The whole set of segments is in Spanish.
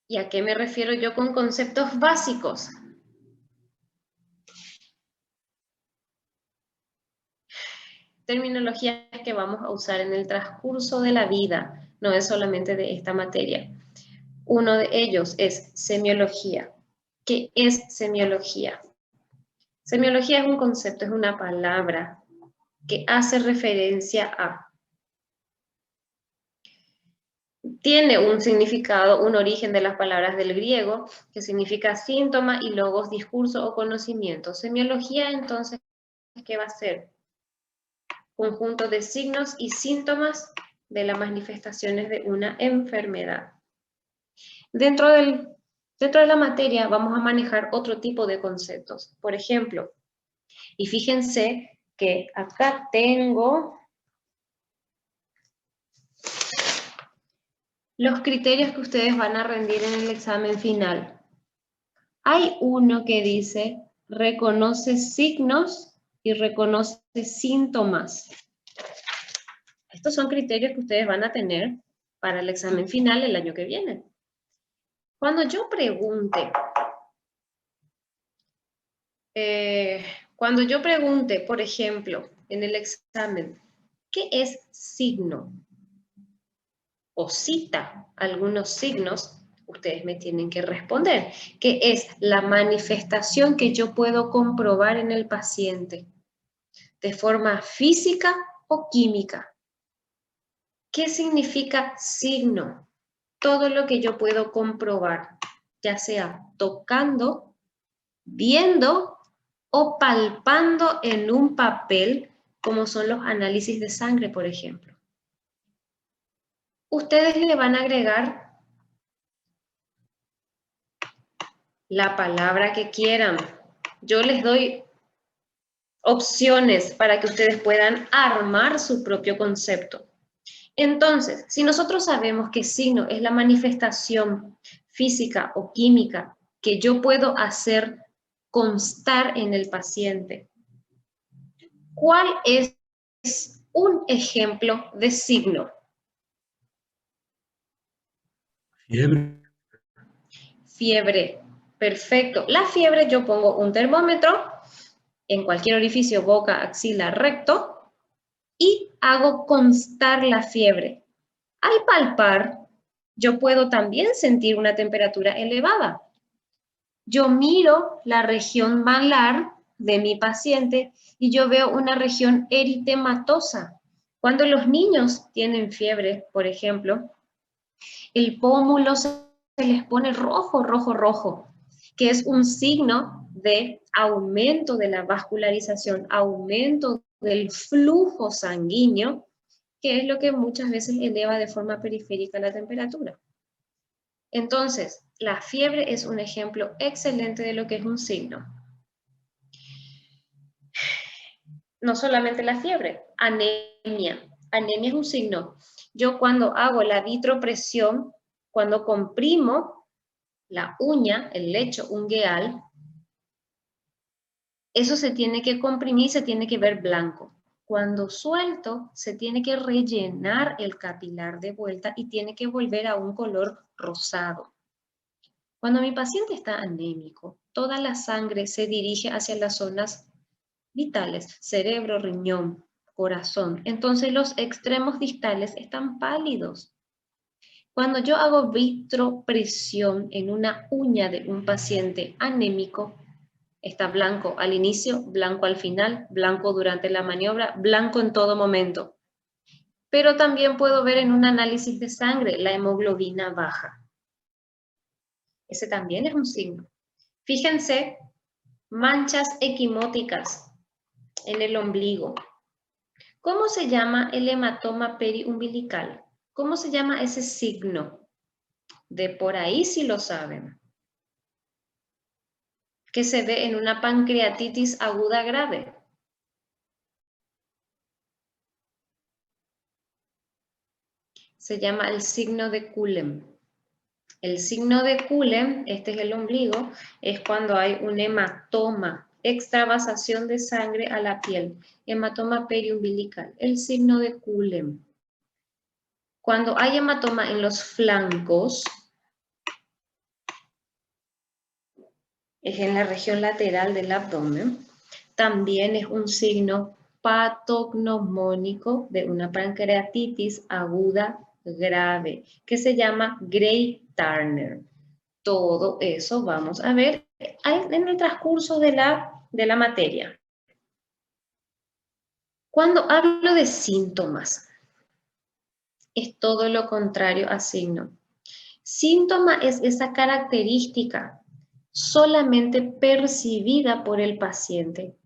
¿Y a qué me refiero yo con conceptos básicos? Terminologías que vamos a usar en el transcurso de la vida, no es solamente de esta materia. Uno de ellos es semiología. ¿Qué es semiología? Semiología es un concepto, es una palabra que hace referencia a, tiene un significado, un origen de las palabras del griego, que significa síntoma y logos, discurso o conocimiento. Semiología, entonces, ¿qué va a ser? Conjunto de signos y síntomas de las manifestaciones de una enfermedad. Dentro de la materia vamos a manejar otro tipo de conceptos. Por ejemplo, y fíjense que acá tengo los criterios que ustedes van a rendir en el examen final. Hay uno que dice, reconoce signos y reconoce síntomas. Estos son criterios que ustedes van a tener para el examen final el año que viene. Cuando yo pregunte, por ejemplo, en el examen, ¿qué es signo? O cita algunos signos, ustedes me tienen que responder, ¿qué es la manifestación que yo puedo comprobar en el paciente? ¿De forma física o química? ¿Qué significa signo? Todo lo que yo puedo comprobar, ya sea tocando, viendo o palpando en un papel, como son los análisis de sangre, por ejemplo. Ustedes le van a agregar la palabra que quieran. Yo les doy opciones para que ustedes puedan armar su propio concepto. Entonces, si nosotros sabemos que signo es la manifestación física o química que yo puedo hacer constar en el paciente, ¿cuál es un ejemplo de signo? Fiebre. Fiebre. Perfecto. La fiebre, yo pongo un termómetro en cualquier orificio, boca, axila, recto, y hago constar la fiebre. Al palpar, yo puedo también sentir una temperatura elevada. Yo miro la región malar de mi paciente y yo veo una región eritematosa. Cuando los niños tienen fiebre, por ejemplo, el pómulo se les pone rojo, rojo, rojo, que es un signo de aumento de la vascularización, aumento del flujo sanguíneo, que es lo que muchas veces eleva de forma periférica la temperatura. Entonces, la fiebre es un ejemplo excelente de lo que es un signo. No solamente la fiebre, anemia. Anemia es un signo. Yo cuando hago la vitropresión, cuando comprimo la uña, el lecho ungueal, eso se tiene que comprimir, se tiene que ver blanco. Cuando suelto, se tiene que rellenar el capilar de vuelta y tiene que volver a un color rosado. Cuando mi paciente está anémico, toda la sangre se dirige hacia las zonas vitales, cerebro, riñón, corazón. Entonces los extremos distales están pálidos. Cuando yo hago vitropresión en una uña de un paciente anémico, está blanco al inicio, blanco al final, blanco durante la maniobra, blanco en todo momento. Pero también puedo ver en un análisis de sangre la hemoglobina baja. Ese también es un signo. Fíjense, manchas equimóticas en el ombligo. ¿Cómo se llama el hematoma periumbilical? ¿Cómo se llama ese signo? De por ahí sí lo saben. Que se ve en una pancreatitis aguda grave. Se llama el signo de Coulomb. El signo de Coulomb, este es el ombligo, es cuando hay un hematoma, extravasación de sangre a la piel, hematoma periumbilical, el signo de Coulomb. Cuando hay hematoma en los flancos, es en la región lateral del abdomen. También es un signo patognomónico de una pancreatitis aguda grave, que se llama Gray-Turner. Todo eso vamos a ver en el transcurso de la materia. Cuando hablo de síntomas, es todo lo contrario a signo. Síntoma es esa característica solamente percibida por el paciente,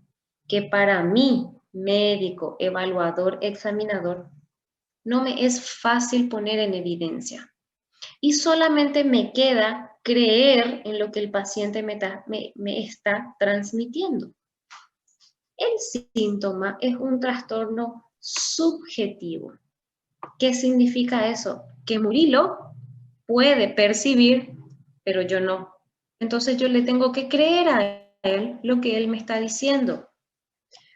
que para mí, médico, evaluador, examinador, no me es fácil poner en evidencia. Y solamente me queda creer en lo que el paciente me está transmitiendo. El síntoma es un trastorno subjetivo. ¿Qué significa eso? Que Murilo puede percibir, pero yo no. Entonces yo le tengo que creer a él lo que él me está diciendo.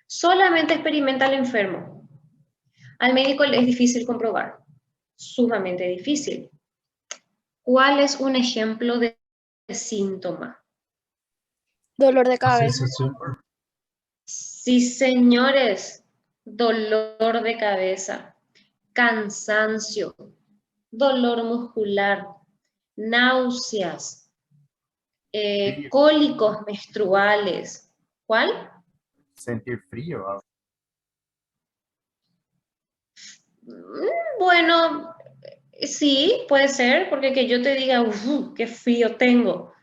Solamente experimenta el enfermo. Al médico le es difícil comprobar, sumamente difícil. ¿Cuál es un ejemplo de síntoma? Dolor de La cabeza. sensación, Sí, señores, dolor de cabeza, cansancio, dolor muscular, náuseas, Frío, cólicos menstruales. ¿Cuál? sentir frío. Bueno, sí, puede ser, porque que yo te diga, qué frío tengo,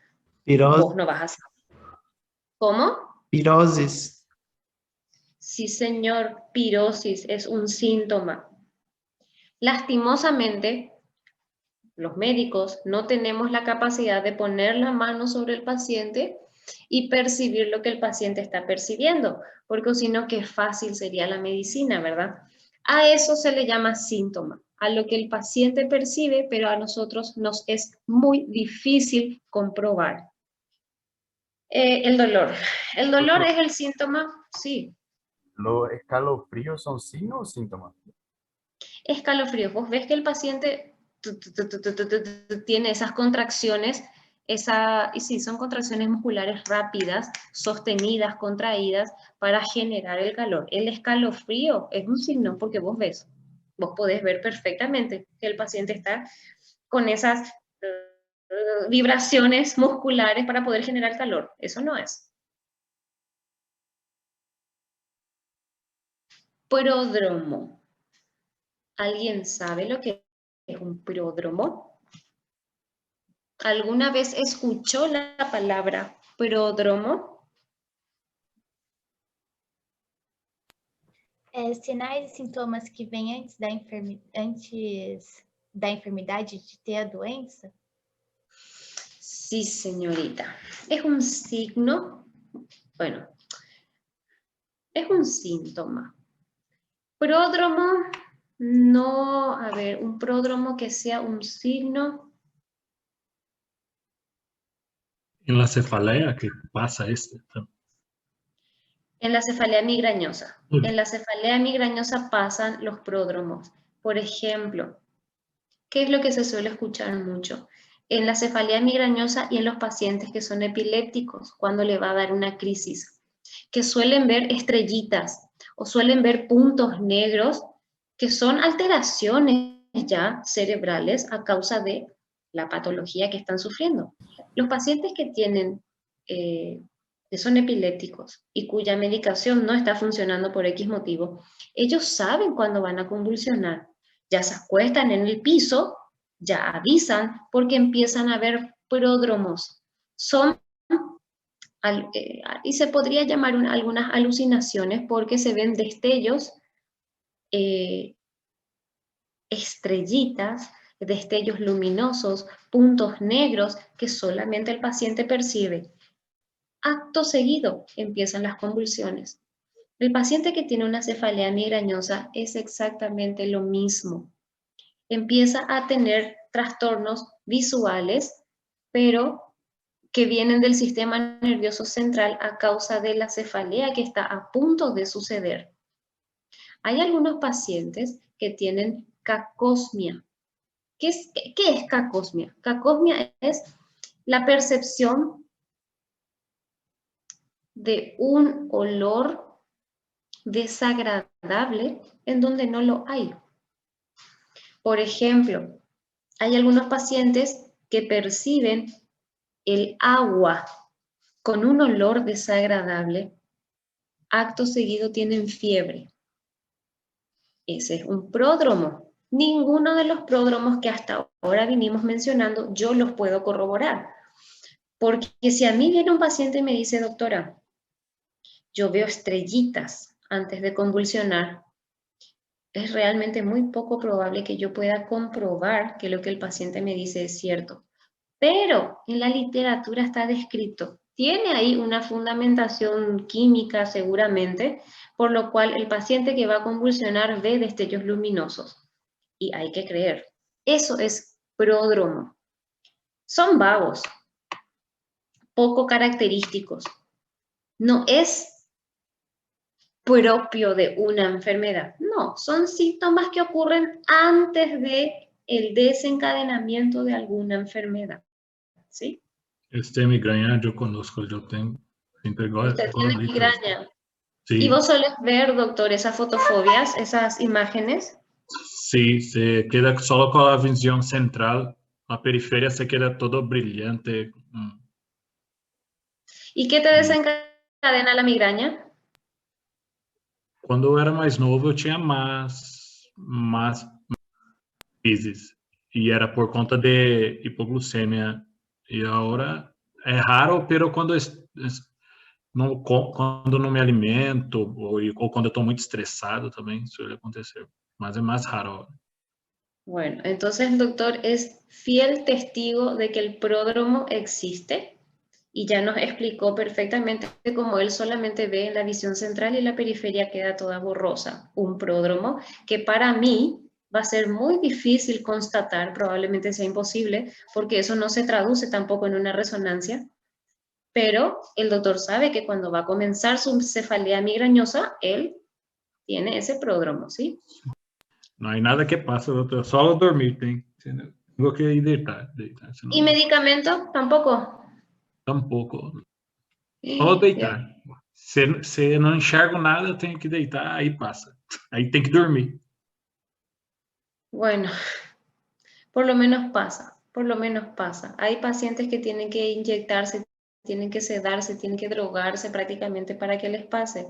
vos no vas a saber. ¿Cómo? Pirosis. Sí, señor, pirosis es un síntoma. Lastimosamente, los médicos no tenemos la capacidad de poner la mano sobre el paciente y percibir lo que el paciente está percibiendo, porque si no, qué fácil sería la medicina, ¿verdad? A eso se le llama síntoma, a lo que el paciente percibe, pero a nosotros nos es muy difícil comprobar. El dolor. El dolor Doctor, es el síntoma, sí. ¿los escalofríos son signos o síntomas? Escalofríos. Vos ves que el paciente tiene esas contracciones, y sí, son contracciones musculares rápidas, sostenidas, contraídas, para generar el calor. El escalofrío es un signo porque vos podés ver perfectamente que el paciente está con esas vibraciones musculares para poder generar calor. Eso no es. Pródromo. ¿Alguien sabe lo que es un pródromo? ¿Alguna vez escuchó la palabra pródromo? Sinais e sintomas que vêm antes da enfermidade de ter a doença? Sí, señorita. Es un signo, bueno, es un síntoma. Pródromo, no, a ver, un pródromo que sea un signo. en la cefalea que pasa este. En la cefalea migrañosa. En la cefalea migrañosa pasan los pródromos. Por ejemplo, ¿qué es lo que se suele escuchar mucho? En la cefalea migrañosa y en los pacientes que son epilépticos, cuando le va a dar una crisis, que suelen ver estrellitas o suelen ver puntos negros que son alteraciones ya cerebrales a causa de la patología que están sufriendo. Los pacientes que que son epilépticos y cuya medicación no está funcionando por X motivo, ellos saben cuándo van a convulsionar. Ya se acuestan en el piso, ya avisan porque empiezan a ver pródromos. Son y se podría llamar algunas alucinaciones porque se ven destellos, estrellitas, destellos luminosos, puntos negros que solamente el paciente percibe. Acto seguido empiezan las convulsiones. El paciente que tiene una cefalea migrañosa es exactamente lo mismo. Empieza a tener trastornos visuales, pero que vienen del sistema nervioso central a causa de la cefalea que está a punto de suceder. Hay algunos pacientes que tienen cacosmia. ¿Qué es cacosmia? Cacosmia es la percepción de un olor desagradable en donde no lo hay. Por ejemplo, hay algunos pacientes que perciben el agua con un olor desagradable, acto seguido tienen fiebre. Ese es un pródromo. Ninguno de los pródromos que hasta ahora vinimos mencionando, yo los puedo corroborar. Porque si a mí viene un paciente y me dice, doctora, yo veo estrellitas antes de convulsionar, es realmente muy poco probable que yo pueda comprobar que lo que el paciente me dice es cierto. Pero en la literatura está descrito. Tiene ahí una fundamentación química seguramente, por lo cual el paciente que va a convulsionar ve destellos luminosos. Y hay que creer. Eso es pródromo. Son vagos, poco característicos. No es propio de una enfermedad. No, son síntomas que ocurren antes de el desencadenamiento de alguna enfermedad. ¿Sí? Migraña yo conozco, yo tengo. Siempre Usted tiene migraña. Sí. ¿Y vos solés ver, doctor, esas fotofobias, esas imágenes? Sí, se queda solo con la visión central. La periferia se queda todo brillante. ¿Y qué te desencadena la migraña? Quando eu era mais novo, eu tinha mais crises. E era por conta de hipoglucemia. E agora é raro, pero quando não me alimento ou quando eu estou muito estressado também suele acontecer. Mas é mais raro ahora. Bueno, entonces el doctor es fiel testigo de que el pródromo existe y ya nos explicó perfectamente cómo él solamente ve en la visión central y la periferia queda toda borrosa. Un pródromo que para mí va a ser muy difícil constatar, probablemente sea imposible, porque eso no se traduce tampoco en una resonancia, pero el doctor sabe que cuando va a comenzar su cefalea migrañosa, él tiene ese pródromo, ¿sí? Não há nada que passa, doutor. Só dormir tem. Tenho que ir deitar. Senão... ¿Y medicamento? Tampoco. Tampouco. Só deitar. Se não enxergo nada, eu tenho que deitar, aí passa. Aí tem que dormir. Bueno, por lo menos pasa, por lo menos pasa. Hay pacientes que tienen que inyectarse, tienen que sedarse, tienen que drogarse prácticamente para que les pase.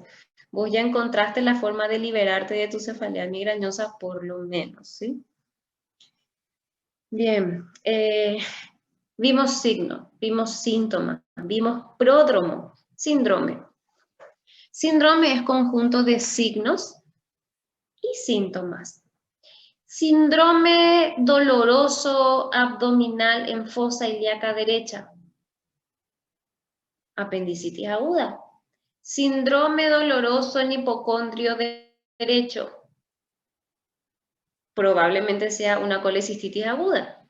Vos ya encontraste la forma de liberarte de tu cefalea migrañosa, por lo menos, ¿sí? Bien, vimos signo, vimos síntoma, vimos pródromo, síndrome. Síndrome es conjunto de signos y síntomas. Síndrome doloroso abdominal en fosa ilíaca derecha. Apendicitis aguda. Síndrome doloroso en hipocondrio derecho. Probablemente sea una colecistitis aguda.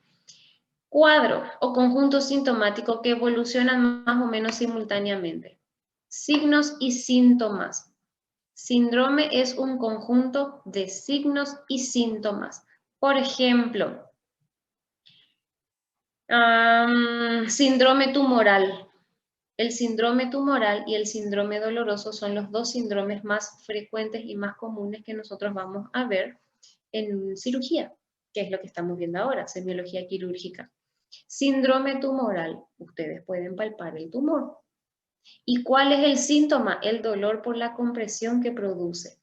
Cuadro o conjunto sintomático que evolucionan más o menos simultáneamente. Signos y síntomas. Síndrome es un conjunto de signos y síntomas. Por ejemplo, síndrome tumoral. El síndrome tumoral y el síndrome doloroso son los dos síndromes más frecuentes y más comunes que nosotros vamos a ver en cirugía, que es lo que estamos viendo ahora, semiología quirúrgica. Síndrome tumoral, ustedes pueden palpar el tumor. ¿Y cuál es el síntoma? El dolor por la compresión que produce,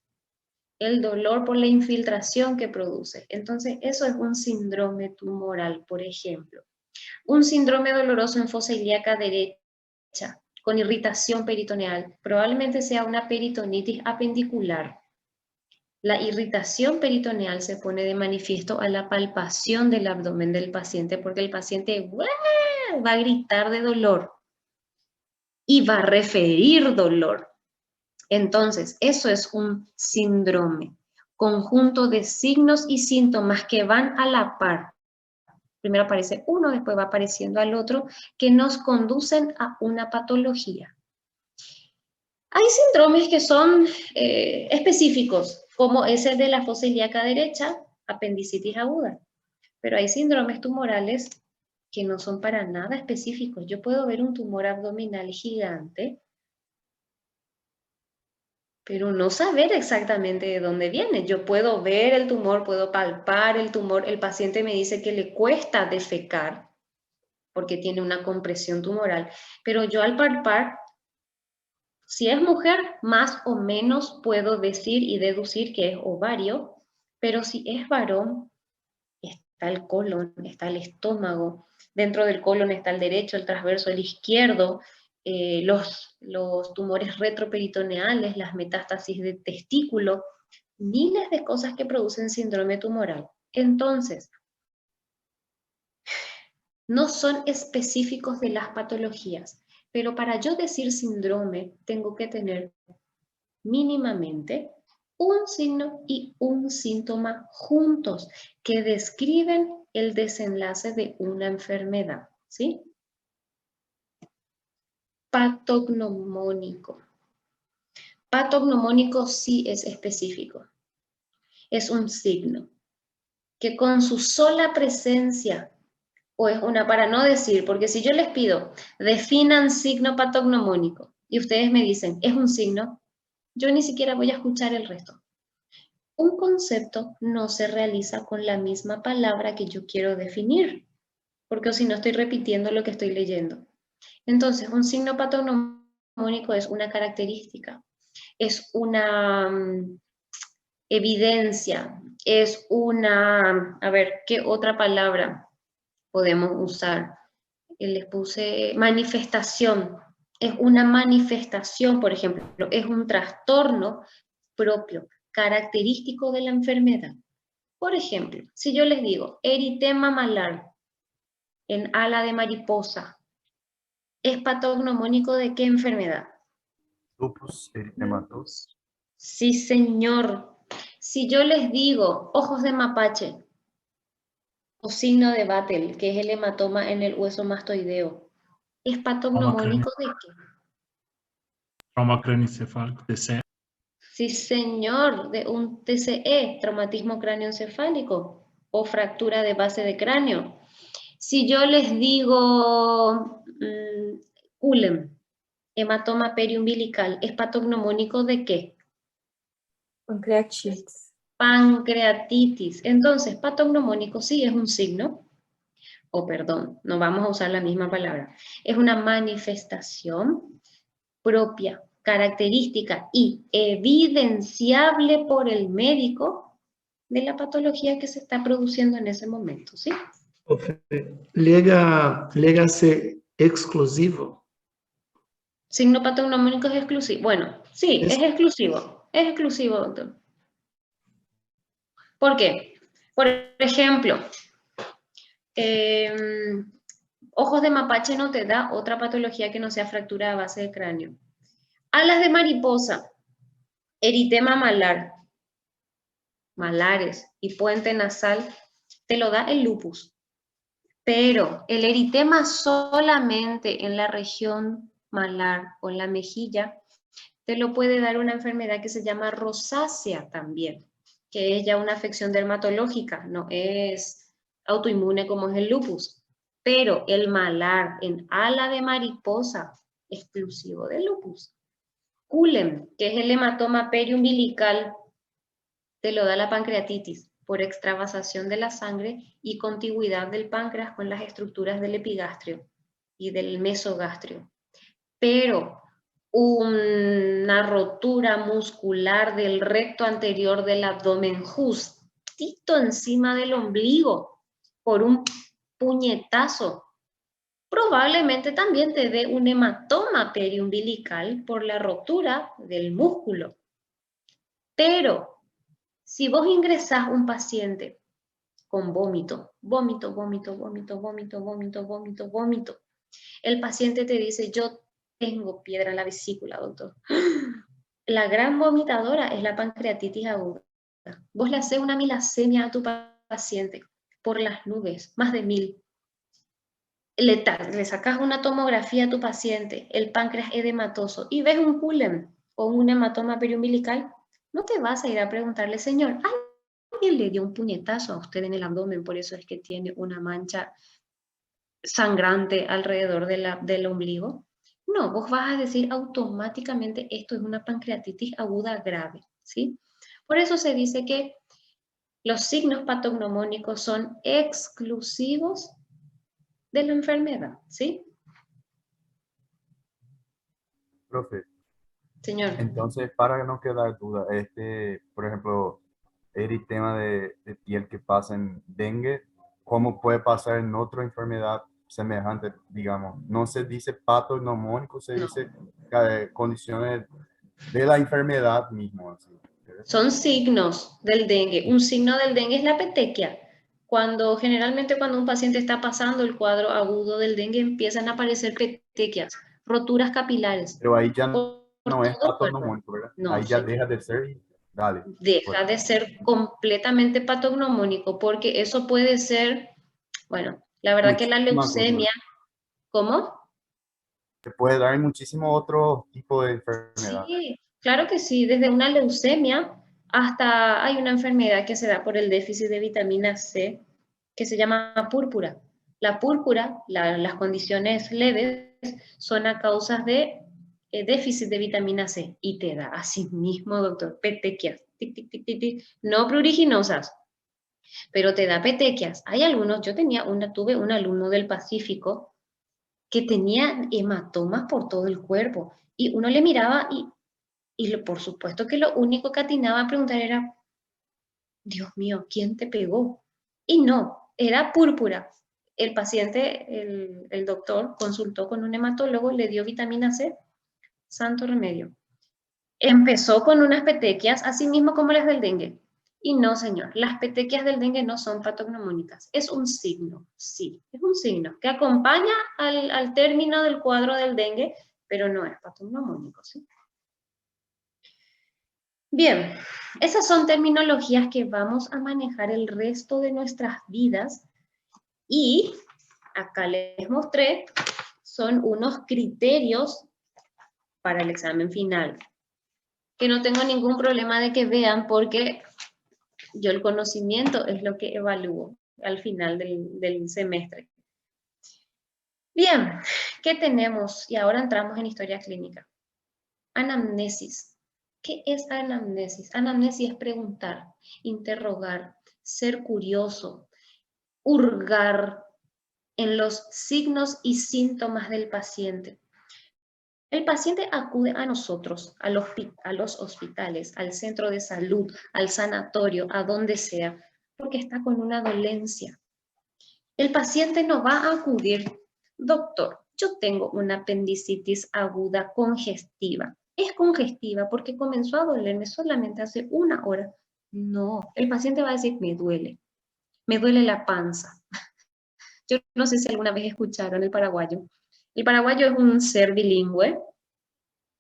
el dolor por la infiltración que produce. Entonces, eso es un síndrome tumoral, por ejemplo. Un síndrome doloroso en fosa ilíaca derecha, con irritación peritoneal, probablemente sea una peritonitis apendicular. La irritación peritoneal se pone de manifiesto a la palpación del abdomen del paciente, porque el paciente va a gritar de dolor y va a referir dolor. Entonces, eso es un síndrome, conjunto de signos y síntomas que van a la par. Primero aparece uno, después va apareciendo al otro, que nos conducen a una patología. Hay síndromes que son específicos, como es el de la fosa ilíaca derecha, apendicitis aguda. Pero hay síndromes tumorales que no son para nada específicos. Yo puedo ver un tumor abdominal gigante pero no saber exactamente de dónde viene. Yo puedo ver el tumor, puedo palpar el tumor, el paciente me dice que le cuesta defecar porque tiene una compresión tumoral, pero yo al palpar, si es mujer, más o menos puedo decir y deducir que es ovario, pero si es varón, está el colon, está el estómago, dentro del colon está el derecho, el transverso, el izquierdo, los tumores retroperitoneales, las metástasis de testículo, miles de cosas que producen síndrome tumoral. Entonces, no son específicos de las patologías, pero para yo decir síndrome tengo que tener mínimamente un signo y un síntoma juntos que describen el desenlace de una enfermedad, ¿sí? Patognomónico. Patognomónico sí es específico. Es un signo que con su sola presencia, o es una, para no decir, porque si yo les pido, definan signo patognomónico, y ustedes me dicen, es un signo, yo ni siquiera voy a escuchar el resto. Un concepto no se realiza con la misma palabra que yo quiero definir, porque si no estoy repitiendo lo que estoy leyendo. Entonces, un signo patognomónico es una característica, es una evidencia, es una, a ver, ¿qué otra palabra podemos usar? Les puse manifestación, es una manifestación, por ejemplo, es un trastorno propio, característico de la enfermedad. Por ejemplo, si yo les digo eritema malar en ala de mariposa, ¿es patognomónico de qué enfermedad? Lupus eritematoso. Sí, señor. Si yo les digo ojos de mapache o signo de Battle, que es el hematoma en el hueso mastoideo, ¿es patognomónico de qué? Trauma cranioencefálico, TCE. Sí, señor, de un TCE, traumatismo cráneoencefálico o fractura de base de cráneo. Si yo les digo ULEM, hematoma periumbilical, ¿es patognomónico de qué? Pancreatitis. Pancreatitis. Entonces, patognomónico sí es un signo, o perdón, no vamos a usar la misma palabra, es una manifestación propia, característica y evidenciable por el médico de la patología que se está produciendo en ese momento, ¿sí? Llega a ser exclusivo. Signo patognomónico es exclusivo. Bueno, sí, es exclusivo. Es exclusivo, doctor. ¿Por qué? Por ejemplo, ojos de mapache no te da otra patología que no sea fractura de base de cráneo. Alas de mariposa, eritema malar, malares y puente nasal, te lo da el lupus. Pero el eritema solamente en la región malar o en la mejilla, te lo puede dar una enfermedad que se llama rosácea también, que es ya una afección dermatológica, no es autoinmune como es el lupus. Pero el malar en ala de mariposa, exclusivo del lupus. Culem, que es el hematoma periumbilical, te lo da la pancreatitis por extravasación de la sangre y contigüidad del páncreas con las estructuras del epigastrio y del mesogastrio. Pero una rotura muscular del recto anterior del abdomen justito encima del ombligo por un puñetazo, probablemente también te dé un hematoma periumbilical por la rotura del músculo. Pero si vos ingresás un paciente con vómito, el paciente te dice, yo tengo piedra en la vesícula, doctor. La gran vomitadora es la pancreatitis aguda. Vos le haces una milasemia a tu paciente por las nubes, más de 1000. Le sacas una tomografía a tu paciente, el páncreas edematoso, y ves un culem o un hematoma periumbilical, no te vas a ir a preguntarle, señor, alguien le dio un puñetazo a usted en el abdomen, por eso es que tiene una mancha sangrante alrededor del ombligo. No, vos vas a decir automáticamente esto es una pancreatitis aguda grave, ¿sí? Por eso se dice que los signos patognomónicos son exclusivos de la enfermedad, ¿sí? Profe, Señor. entonces, para no quedar duda, por ejemplo, eritema de piel que pasa en dengue, ¿cómo puede pasar en otra enfermedad semejante, digamos? No se dice patognomónico, se No. dice condiciones de la enfermedad mismo, así. Son signos del dengue. Un signo del dengue es la petequia. Generalmente cuando un paciente está pasando el cuadro agudo del dengue empiezan a aparecer petequias, roturas capilares Pero ahí ya por no es todo el cuerpo. patognomónico, ¿verdad? No, Ahí ya señor. deja de ser y dale. Deja de ser completamente patognomónico porque eso puede ser, bueno, la verdad que la Muchísimas cosas. leucemia, ¿cómo? Se puede dar en muchísimos otros tipos de enfermedad. Sí, claro que sí, desde una leucemia hasta hay una enfermedad que se da por el déficit de vitamina C que se llama púrpura. La púrpura, las condiciones leves, son a causa de déficit de vitamina C y te da así mismo, doctor, petequias, tic, tic, tic, tic, tic, no pruriginosas, pero te da petequias. Hay algunos, tuve un alumno del Pacífico que tenía hematomas por todo el cuerpo y uno le miraba por supuesto que lo único que atinaba a preguntar era, Dios mío, ¿quién te pegó? Y no, era púrpura. El paciente, el doctor, consultó con un hematólogo, le dio vitamina C, santo remedio. Empezó con unas petequias, así mismo como las del dengue. Y no, señor, las petequias del dengue no son patognomónicas. Es un signo, sí, es un signo que acompaña al término del cuadro del dengue, pero no es patognomónico, ¿sí? Bien, esas son terminologías que vamos a manejar el resto de nuestras vidas y acá les mostré, son unos criterios para el examen final, que no tengo ningún problema de que vean porque yo el conocimiento es lo que evalúo al final del semestre. Bien, ¿qué tenemos? Y ahora entramos en historia clínica. Anamnesis. ¿Qué es anamnesis? Anamnesis es preguntar, interrogar, ser curioso, hurgar en los signos y síntomas del paciente. El paciente acude a nosotros, a los hospitales, al centro de salud, al sanatorio, a donde sea, porque está con una dolencia. El paciente no va a acudir, doctor, yo tengo una apendicitis aguda congestiva. Es congestiva porque comenzó a dolerme solamente hace 1 hora. No, el paciente va a decir, me duele la panza. Yo no sé si alguna vez escucharon el paraguayo. El paraguayo es un ser bilingüe.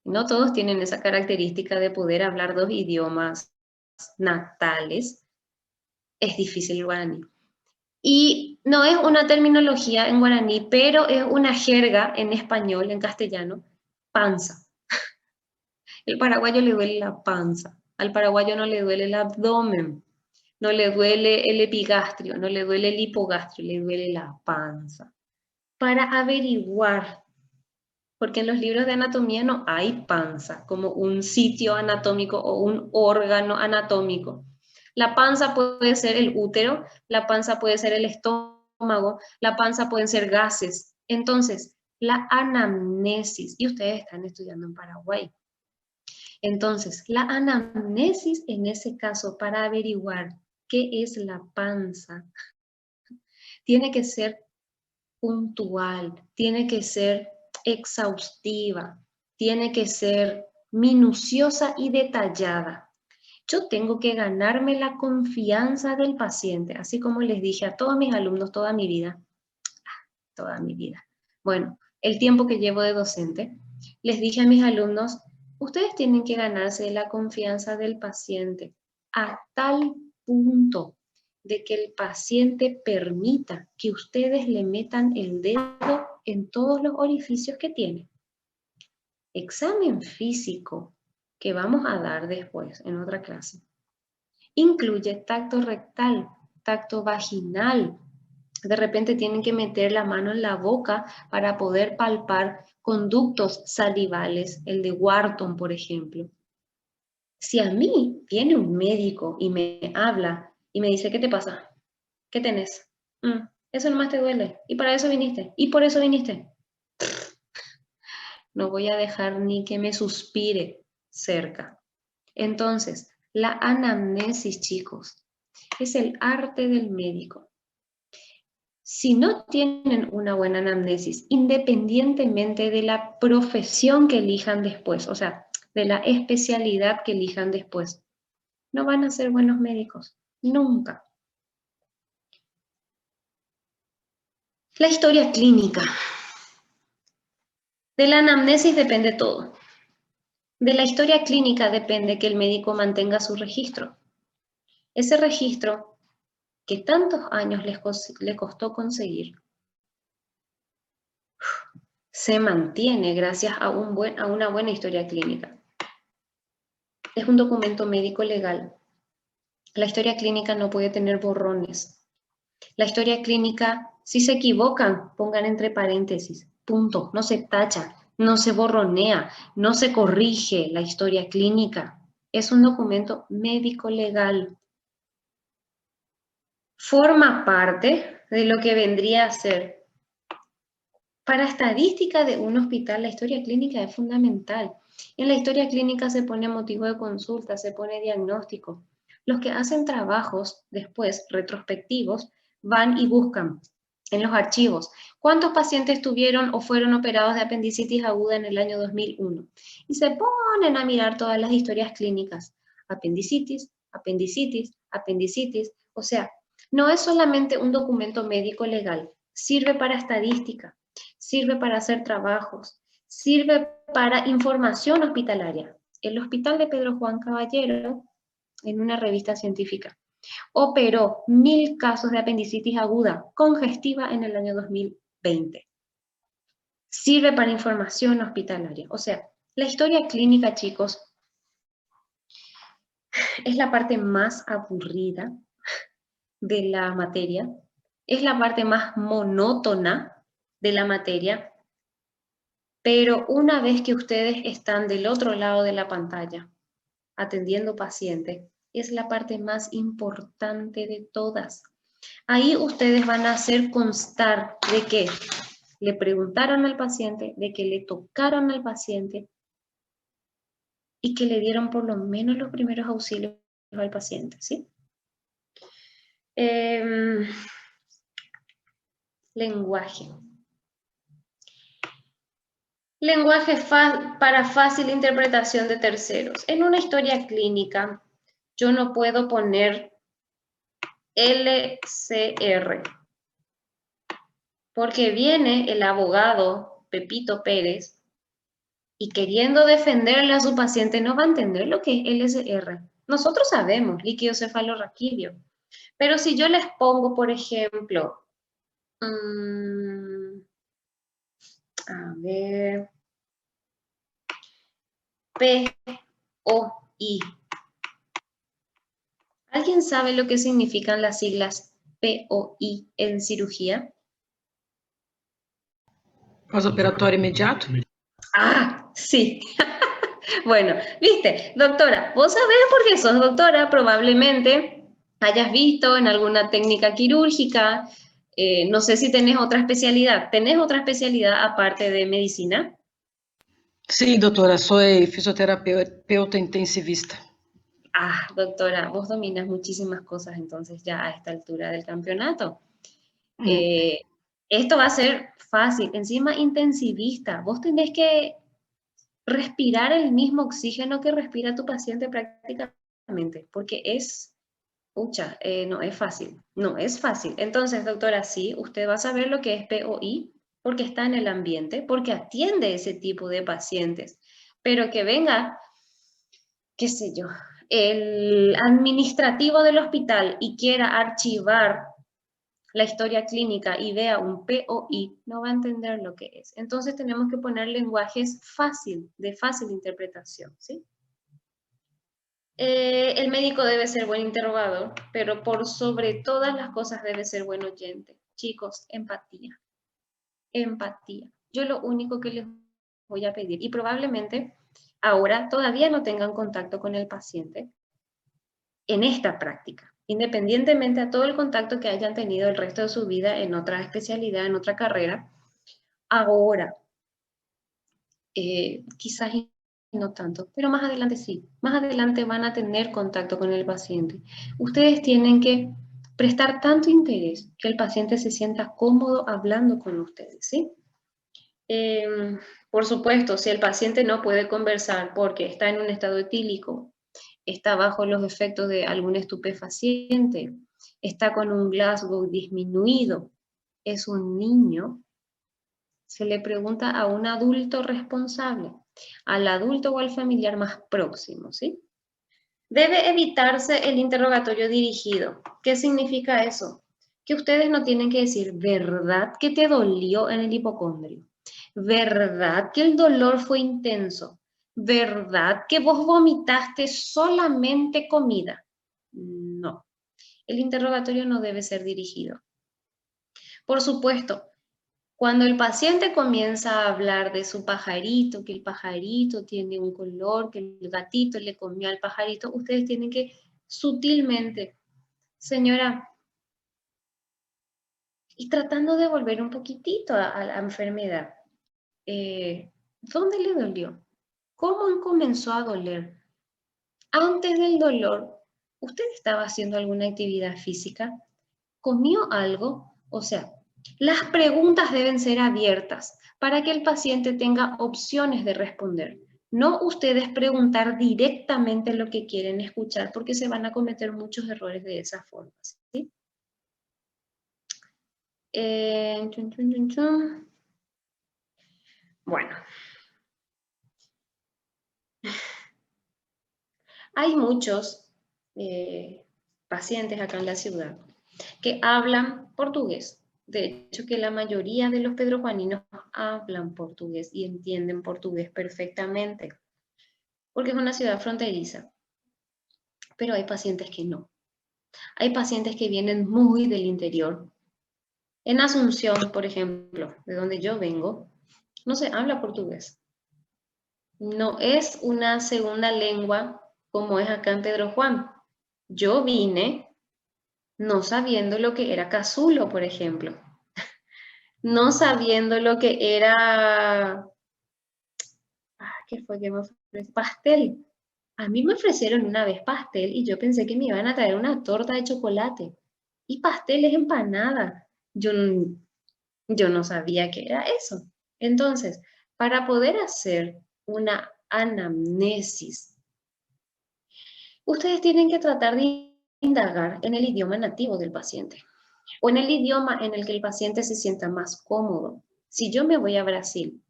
No todos tienen esa característica de poder hablar 2 idiomas natales. Es difícil el guaraní. Y no es una terminología en guaraní, pero es una jerga en español, en castellano, panza. El paraguayo le duele la panza, al paraguayo no le duele el abdomen, no le duele el epigastrio, no le duele el hipogastrio, le duele la panza. Para averiguar, porque en los libros de anatomía no hay panza como un sitio anatómico o un órgano anatómico. La panza puede ser el útero, la panza puede ser el estómago, la panza pueden ser gases. Entonces, la anamnesis, y ustedes están estudiando en Paraguay. Entonces, la anamnesis en ese caso para averiguar qué es la panza, tiene que ser puntual, tiene que ser exhaustiva, tiene que ser minuciosa y detallada. Yo tengo que ganarme la confianza del paciente, así como les dije a todos mis alumnos toda mi vida. Bueno, el tiempo que llevo de docente, les dije a mis alumnos, ustedes tienen que ganarse la confianza del paciente a tal punto de que el paciente permita que ustedes le metan el dedo en todos los orificios que tiene. Examen físico que vamos a dar después en otra clase incluye tacto rectal, tacto vaginal, De repente tienen que meter la mano en la boca para poder palpar conductos salivales, el de Wharton, por ejemplo. Si a mí viene un médico y me habla y me dice, ¿qué te pasa? ¿Qué tenés? Eso nomás te duele. Y para eso viniste. Y por eso viniste. No voy a dejar ni que me suspire cerca. Entonces, la anamnesis, chicos, es el arte del médico. Si no tienen una buena anamnesis, independientemente de la profesión que elijan después, o sea, de la especialidad que elijan después, no van a ser buenos médicos, nunca. La historia clínica. De la anamnesis depende todo. De la historia clínica depende que el médico mantenga su registro. Ese registro que tantos años le costó conseguir, se mantiene gracias a una buena historia clínica. Es un documento médico legal. La historia clínica no puede tener borrones. La historia clínica, si se equivocan, pongan entre paréntesis, punto. No se tacha, no se borronea, no se corrige la historia clínica. Es un documento médico legal. Forma parte de lo que vendría a ser. Para estadística de un hospital, la historia clínica es fundamental. En la historia clínica se pone motivo de consulta, se pone diagnóstico. Los que hacen trabajos después, retrospectivos, van y buscan en los archivos cuántos pacientes tuvieron o fueron operados de apendicitis aguda en el año 2001. Y se ponen a mirar todas las historias clínicas. Apendicitis, apendicitis, apendicitis. O sea, no es solamente un documento médico legal, sirve para estadística. Sirve para hacer trabajos, sirve para información hospitalaria. El hospital de Pedro Juan Caballero, en una revista científica, operó 1000 casos de apendicitis aguda congestiva en el año 2020. Sirve para información hospitalaria. O sea, la historia clínica, chicos, es la parte más aburrida de la materia, es la parte más monótona de la materia, pero una vez que ustedes están del otro lado de la pantalla, atendiendo pacientes, es la parte más importante de todas. Ahí ustedes van a hacer constar de que le preguntaron al paciente, de que le tocaron al paciente y que le dieron por lo menos los primeros auxilios al paciente, ¿sí? Lenguaje. Lenguaje para fácil interpretación de terceros. En una historia clínica, yo no puedo poner LCR, porque viene el abogado Pepito Pérez y queriendo defenderle a su paciente no va a entender lo que es LCR. Nosotros sabemos, líquido cefalorraquídeo, pero si yo les pongo, por ejemplo, a ver, POI. ¿Alguien sabe lo que significan las siglas POI en cirugía? Pós-operatório imediato? Ah, sí. Bueno, viste, doctora, vos sabés porque sos doctora, probablemente hayas visto en alguna técnica quirúrgica, no sé si tenés otra especialidad. ¿Tenés otra especialidad aparte de medicina? Sí, doutora, soy fisioterapeuta intensivista. Ah, doctora, vos dominas muchísimas cosas entonces ya a esta altura del campeonato. Esto va a ser fácil, encima intensivista. Vos tenés que respirar el mismo oxígeno que respira tu paciente prácticamente, porque es, no es fácil, no es fácil. Entonces, doctora, sí, usted va a saber lo que es POI, porque está en el ambiente, porque atiende ese tipo de pacientes, pero que venga, qué sé yo, el administrativo del hospital y quiera archivar la historia clínica y vea un POI, no va a entender lo que es. Entonces tenemos que poner lenguajes de fácil interpretación, ¿sí? El médico debe ser buen interrogador, pero por sobre todas las cosas debe ser buen oyente. chicos, empatía. Empatía. Yo lo único que les voy a pedir, y probablemente ahora todavía no tengan contacto con el paciente en esta práctica, independientemente a todo el contacto que hayan tenido el resto de su vida en otra especialidad, en otra carrera, ahora, quizás no tanto, pero más adelante sí, más adelante van a tener contacto con el paciente. Ustedes tienen que prestar tanto interés que el paciente se sienta cómodo hablando con ustedes, ¿sí? Por supuesto, si el paciente no puede conversar porque está en un estado etílico, está bajo los efectos de algún estupefaciente, está con un Glasgow disminuido, es un niño, se le pregunta a un adulto responsable, al adulto o al familiar más próximo, ¿sí? Debe evitarse el interrogatorio dirigido. ¿Qué significa eso? Que ustedes no tienen que decir, ¿verdad que te dolió en el hipocondrio? ¿Verdad que el dolor fue intenso? ¿Verdad que vos vomitaste solamente comida? No. El interrogatorio no debe ser dirigido. Por supuesto, cuando el paciente comienza a hablar de su pajarito, que el pajarito tiene un color, que el gatito le comió al pajarito, ustedes tienen que sutilmente, señora, y tratando de volver un poquitito a la enfermedad, ¿dónde le dolió? ¿Cómo comenzó a doler? Antes del dolor, ¿usted estaba haciendo alguna actividad física? ¿Comió algo? O sea, las preguntas deben ser abiertas para que el paciente tenga opciones de responder. No ustedes preguntar directamente lo que quieren escuchar porque se van a cometer muchos errores de esa forma, ¿sí? Bueno. Hay muchos pacientes acá en la ciudad que hablan portugués. De hecho, que la mayoría de los pedrojuaninos hablan portugués y entienden portugués perfectamente, porque es una ciudad fronteriza. Pero hay pacientes que no. Hay pacientes que vienen muy del interior. En Asunción, por ejemplo, de donde yo vengo, no se habla portugués. No es una segunda lengua como es acá en Pedro Juan. Yo vine no sabiendo lo que era casulo, por ejemplo. No sabiendo lo que era, ¿qué fue que me ofreció? Pastel. A mí me ofrecieron una vez pastel y yo pensé que me iban a traer una torta de chocolate. Y pastel es empanada. Yo no sabía qué era eso. Entonces, para poder hacer una anamnesis, ustedes tienen que tratar de indagar en el idioma nativo del paciente o en el idioma en el que el paciente se sienta más cómodo. Si yo me voy a Brasil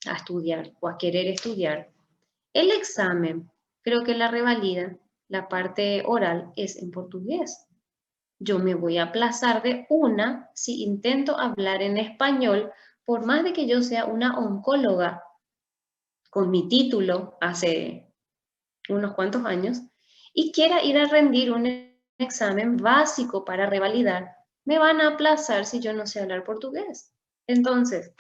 a estudiar o a querer estudiar, el examen, creo que la revalida, la parte oral es en portugués. Yo me voy a aplazar de una si intento hablar en español, por más de que yo sea una oncóloga con mi título hace unos cuantos años y quiera ir a rendir un examen básico para revalidar, me van a aplazar si yo no sé hablar portugués. Entonces,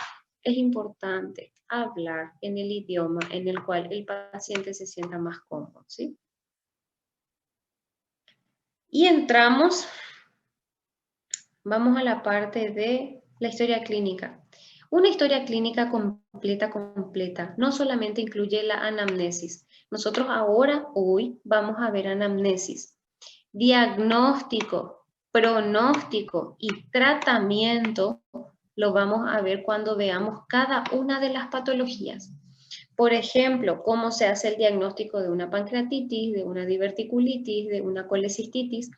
es importante hablar en el idioma en el cual el paciente se sienta más cómodo, ¿sí? Y entramos, vamos a la parte de la historia clínica. Una historia clínica completa, no solamente incluye la anamnesis. Nosotros ahora, hoy, vamos a ver anamnesis, diagnóstico, pronóstico y tratamiento lo vamos a ver cuando veamos cada una de las patologías. Por ejemplo, cómo se hace el diagnóstico de una pancreatitis, de una diverticulitis, de una colecistitis,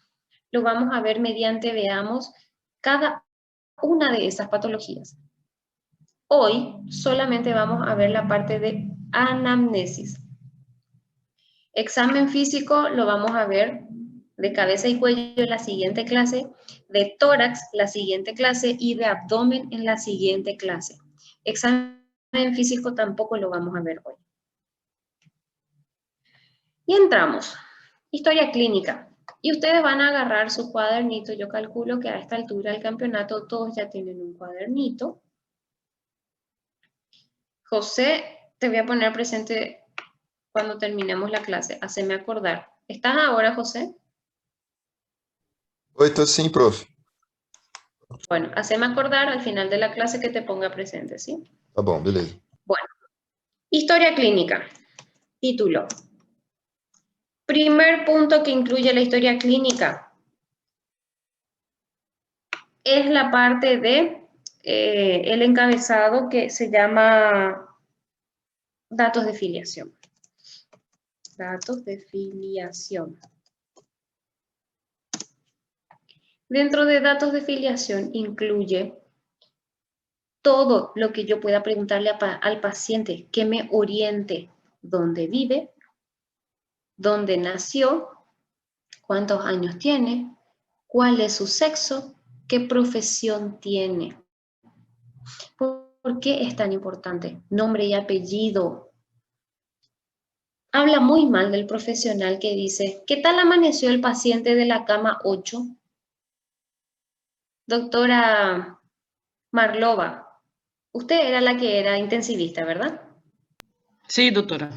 lo vamos a ver mediante veamos cada una de esas patologías. Hoy solamente vamos a ver la parte de anamnesis. Examen físico lo vamos a ver de cabeza y cuello en la siguiente clase, de tórax la siguiente clase y de abdomen en la siguiente clase. Examen físico tampoco lo vamos a ver hoy. Y entramos. Historia clínica. Y ustedes van a agarrar su cuadernito. Yo calculo que a esta altura del campeonato todos ya tienen un cuadernito. José, te voy a poner presente cuando terminemos la clase. Haceme acordar. ¿Estás ahora, José? Oi, tô sim, prof. Bueno, haceme acordar al final de la clase que te ponga presente, ¿sí? Tá bom, beleza. Bueno, historia clínica. Título. Primer punto que incluye la historia clínica es la parte de el encabezado que se llama datos de filiación. Datos de filiación. Dentro de datos de filiación incluye todo lo que yo pueda preguntarle al paciente, que me oriente dónde vive, dónde nació, cuántos años tiene, cuál es su sexo, qué profesión tiene. ¿Por qué es tan importante? Nombre y apellido. Habla muy mal del profesional que dice, ¿qué tal amaneció el paciente de la cama 8? Doctora Marlova, usted era la que era intensivista, ¿verdad? Sí, doctora.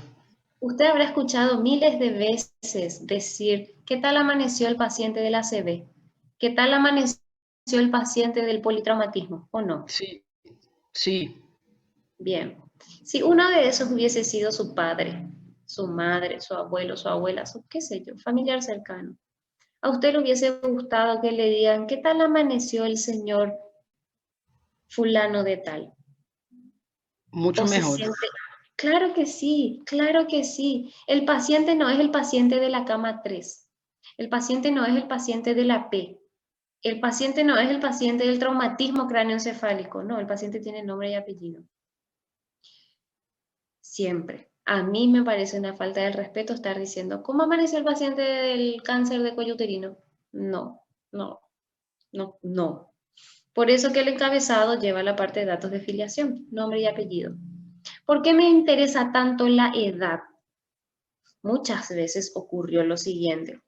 Usted habrá escuchado miles de veces decir, ¿qué tal amaneció el paciente de la ACV? ¿Qué tal amaneció el paciente del politraumatismo? ¿O no? Sí, sí. Bien. Si uno de esos hubiese sido su padre, su madre, su abuelo, su abuela, su qué sé yo, familiar cercano, ¿a usted le hubiese gustado que le digan, ¿qué tal amaneció el señor fulano de tal? Mucho ¿O se mejor. siente? Claro que sí, claro que sí. El paciente no es el paciente de la cama 3. El paciente no es el paciente de la P. El paciente no es el paciente del traumatismo cráneoencefálico. No, el paciente tiene nombre y apellido. Siempre. A mí me parece una falta de respeto estar diciendo, ¿cómo amaneció el paciente del cáncer de cuello uterino? No, no, no, no. Por eso que el encabezado lleva la parte de datos de filiación, nombre y apellido. ¿Por qué me interesa tanto la edad? Muchas veces ocurrió lo siguiente.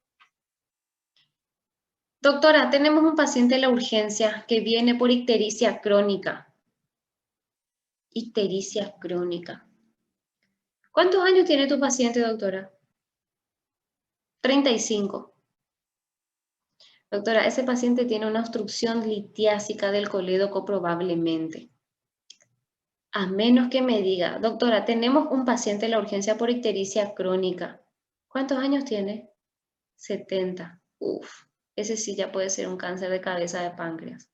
Doctora, tenemos un paciente en la urgencia que viene por ictericia crónica. Ictericia crónica. ¿Cuántos años tiene tu paciente, doctora? 35. Doctora, ese paciente tiene una obstrucción litiásica del colédoco probablemente. A menos que me diga, doctora, tenemos un paciente en la urgencia por ictericia crónica. ¿Cuántos años tiene? 70. Uf, ese sí ya puede ser un cáncer de cabeza de páncreas.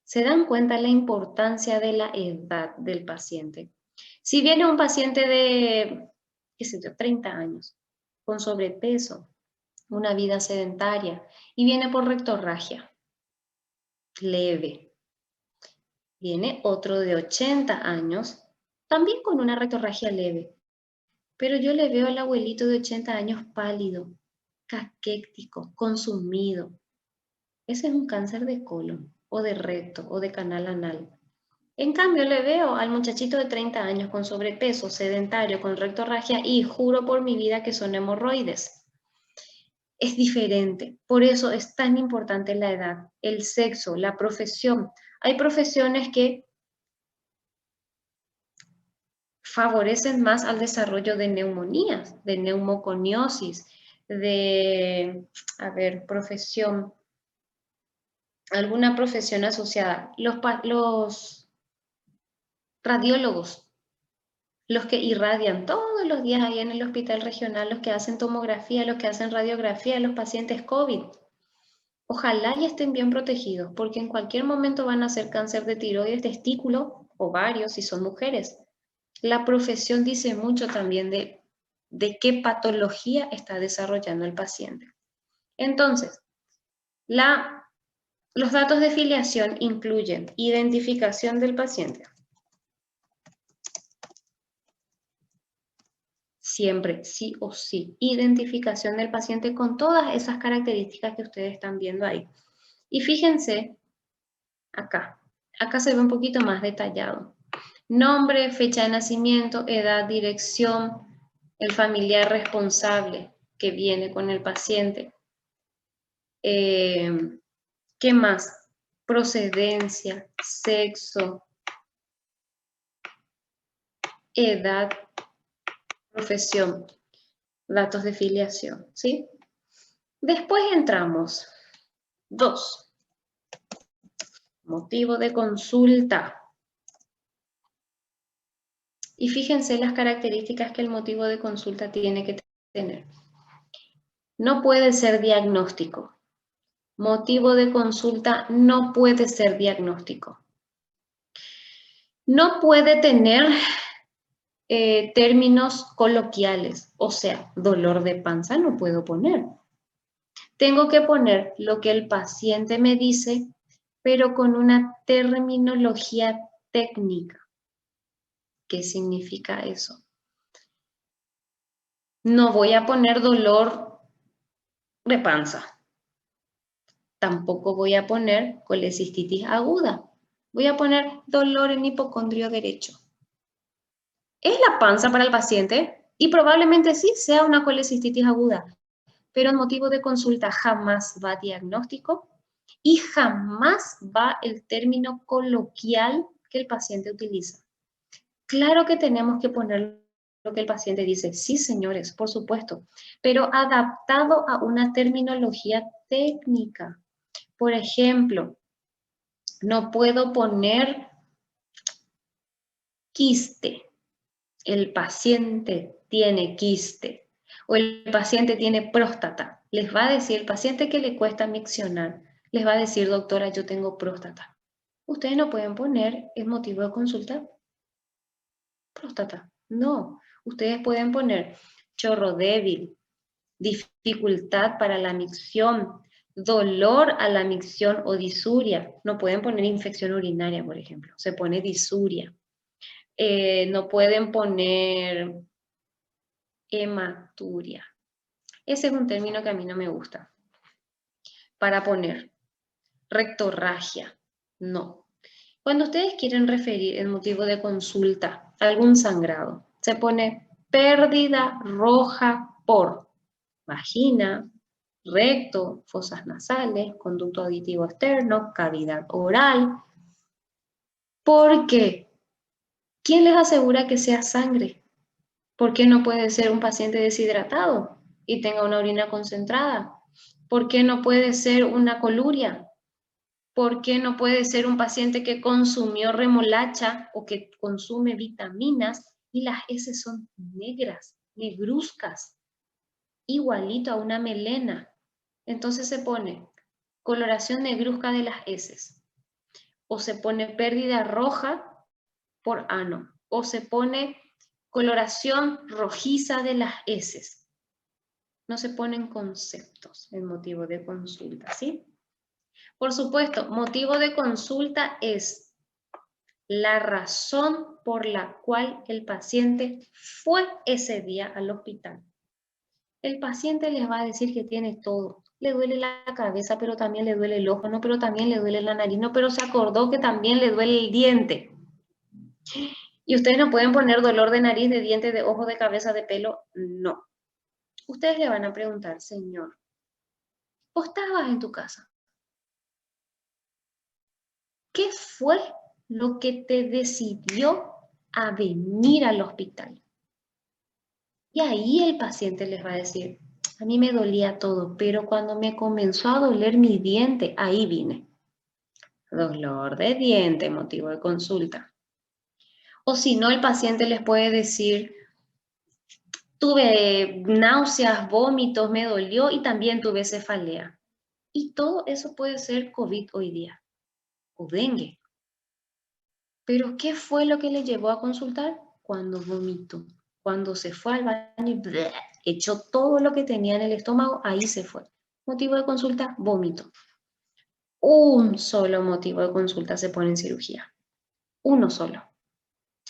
¿Se dan cuenta la importancia de la edad del paciente? Si viene un paciente de, qué sé yo, 30 años, con sobrepeso, una vida sedentaria, y viene por rectorragia, leve. Viene otro de 80 años, también con una rectorragia leve. Pero yo le veo al abuelito de 80 años pálido, caquético, consumido. Ese es un cáncer de colon, o de recto, o de canal anal. En cambio, le veo al muchachito de 30 años con sobrepeso, sedentario, con rectorragia, y juro por mi vida que son hemorroides. Es diferente. Por eso es tan importante la edad, el sexo, la profesión. Hay profesiones que favorecen más al desarrollo de neumonías, de neumoconiosis, de, alguna profesión asociada. Los radiólogos, los que irradian todos los días ahí en el hospital regional, los que hacen tomografía, los que hacen radiografía de los pacientes COVID. Ojalá y estén bien protegidos, porque en cualquier momento van a hacer cáncer de tiroides, testículo, ovario, si son mujeres. La profesión dice mucho también de qué patología está desarrollando el paciente. Entonces, los datos de filiación incluyen identificación del paciente. Siempre, sí o sí, identificación del paciente con todas esas características que ustedes están viendo ahí. Y fíjense, acá se ve un poquito más detallado. Nombre, fecha de nacimiento, edad, dirección, el familiar responsable que viene con el paciente. ¿Qué más? Procedencia, sexo, edad, profesión, datos de filiación, ¿sí? Después entramos. 2. Motivo de consulta. Y fíjense las características que el motivo de consulta tiene que tener. No puede ser diagnóstico. Motivo de consulta no puede ser diagnóstico. No puede tener términos coloquiales, o sea, dolor de panza no puedo poner. Tengo que poner lo que el paciente me dice, pero con una terminología técnica. ¿Qué significa eso? No voy a poner dolor de panza. Tampoco voy a poner colecistitis aguda. Voy a poner dolor en hipocondrio derecho. ¿Es la panza para el paciente? Y probablemente sí sea una colecistitis aguda, pero el motivo de consulta jamás va diagnóstico y jamás va el término coloquial que el paciente utiliza. Claro que tenemos que poner lo que el paciente dice, sí señores, por supuesto, pero adaptado a una terminología técnica. Por ejemplo, no puedo poner quiste. El paciente tiene quiste o el paciente tiene próstata. Les va a decir, el paciente que le cuesta miccionar, les va a decir, doctora, yo tengo próstata. Ustedes no pueden poner el motivo de consulta próstata. No, ustedes pueden poner chorro débil, dificultad para la micción, dolor a la micción o disuria. No pueden poner infección urinaria, por ejemplo. Se pone disuria. No pueden poner hematuria. Ese es un término que a mí no me gusta. Para poner rectorragia, no. Cuando ustedes quieren referir el motivo de consulta a algún sangrado, se pone pérdida roja por vagina, recto, fosas nasales, conducto auditivo externo, cavidad oral. ¿Por qué? ¿Quién les asegura que sea sangre? ¿Por qué no puede ser un paciente deshidratado y tenga una orina concentrada? ¿Por qué no puede ser una coluria? ¿Por qué no puede ser un paciente que consumió remolacha o que consume vitaminas y las heces son negras, negruzcas, igualito a una melena? Entonces se pone coloración negruzca de las heces, o se pone pérdida roja por ano, o se pone coloración rojiza de las heces. No se ponen conceptos en motivo de consulta, ¿sí? Por supuesto, motivo de consulta es la razón por la cual el paciente fue ese día al hospital. El paciente les va a decir que tiene todo. Le duele la cabeza, pero también le duele el ojo, no, pero también le duele la nariz, no, pero se acordó que también le duele el diente. Y ustedes no pueden poner dolor de nariz, de diente, de ojo, de cabeza, de pelo, no. Ustedes le van a preguntar, señor, ¿vos estabas en tu casa? ¿Qué fue lo que te decidió a venir al hospital? Y ahí el paciente les va a decir, a mí me dolía todo, pero cuando me comenzó a doler mi diente, ahí vine. Dolor de diente, motivo de consulta. O si no, el paciente les puede decir, tuve náuseas, vómitos, me dolió y también tuve cefalea. Y todo eso puede ser COVID hoy día, o dengue. Pero ¿qué fue lo que le llevó a consultar? Cuando vomitó. Cuando se fue al baño y echó todo lo que tenía en el estómago, ahí se fue. Motivo de consulta, vómito. Un solo motivo de consulta se pone en cirugía. Uno solo.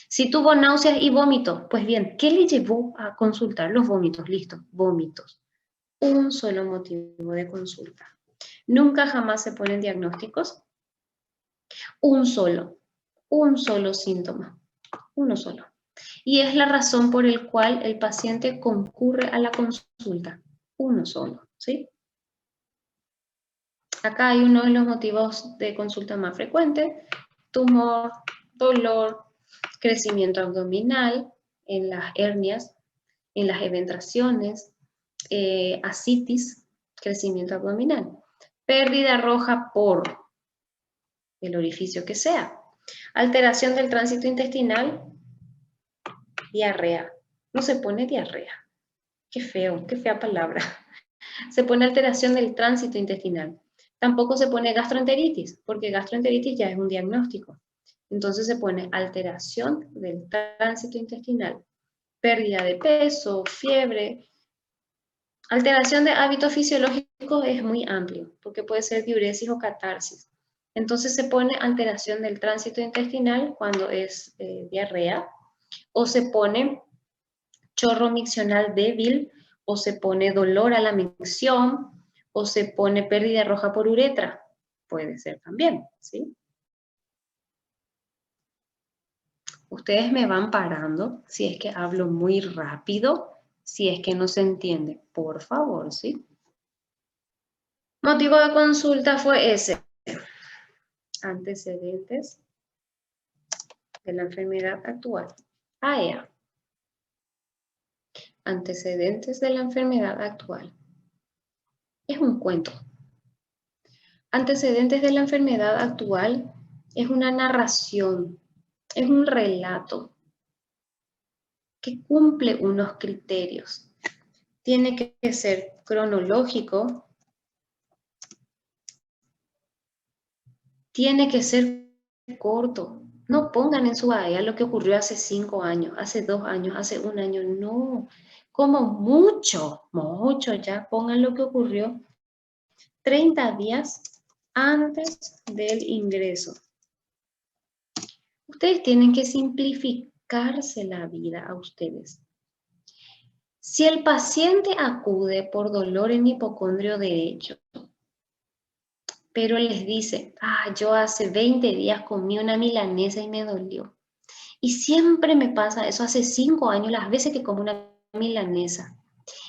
Si tuvo náuseas y vómitos, pues bien, ¿qué le llevó a consultar? Los vómitos, listo, vómitos. Un solo motivo de consulta. Nunca jamás se ponen diagnósticos. Un solo síntoma, uno solo. Y es la razón por la cual el paciente concurre a la consulta, uno solo, ¿sí? Acá hay uno de los motivos de consulta más frecuentes: tumor, dolor, crecimiento abdominal, en las hernias, en las eventraciones, ascitis, crecimiento abdominal, pérdida roja por el orificio que sea, alteración del tránsito intestinal, diarrea. No se pone diarrea. Qué feo, qué fea palabra. Se pone alteración del tránsito intestinal. Tampoco se pone gastroenteritis, porque gastroenteritis ya es un diagnóstico. Entonces se pone alteración del tránsito intestinal, pérdida de peso, fiebre. Alteración de hábitos fisiológicos es muy amplio, porque puede ser diuresis o catarsis. Entonces se pone alteración del tránsito intestinal cuando es diarrea, o se pone chorro miccional débil, o se pone dolor a la micción, o se pone pérdida roja por uretra. Puede ser también, ¿sí? Ustedes me van parando si es que hablo muy rápido, si es que no se entiende, por favor, ¿sí? Motivo de consulta fue ese: antecedentes de la enfermedad actual. AEA. Antecedentes de la enfermedad actual. Es un cuento. Antecedentes de la enfermedad actual es una narración, es un relato que cumple unos criterios. Tiene que ser cronológico, tiene que ser corto. No pongan en su AEA lo que ocurrió hace 5 años, hace 2 años, hace 1 año, no. Como mucho ya, pongan lo que ocurrió 30 días antes del ingreso. Ustedes tienen que simplificarse la vida a ustedes. Si el paciente acude por dolor en hipocondrio derecho, pero les dice, yo hace 20 días comí una milanesa y me dolió, y siempre me pasa eso, hace 5 años, las veces que como una milanesa,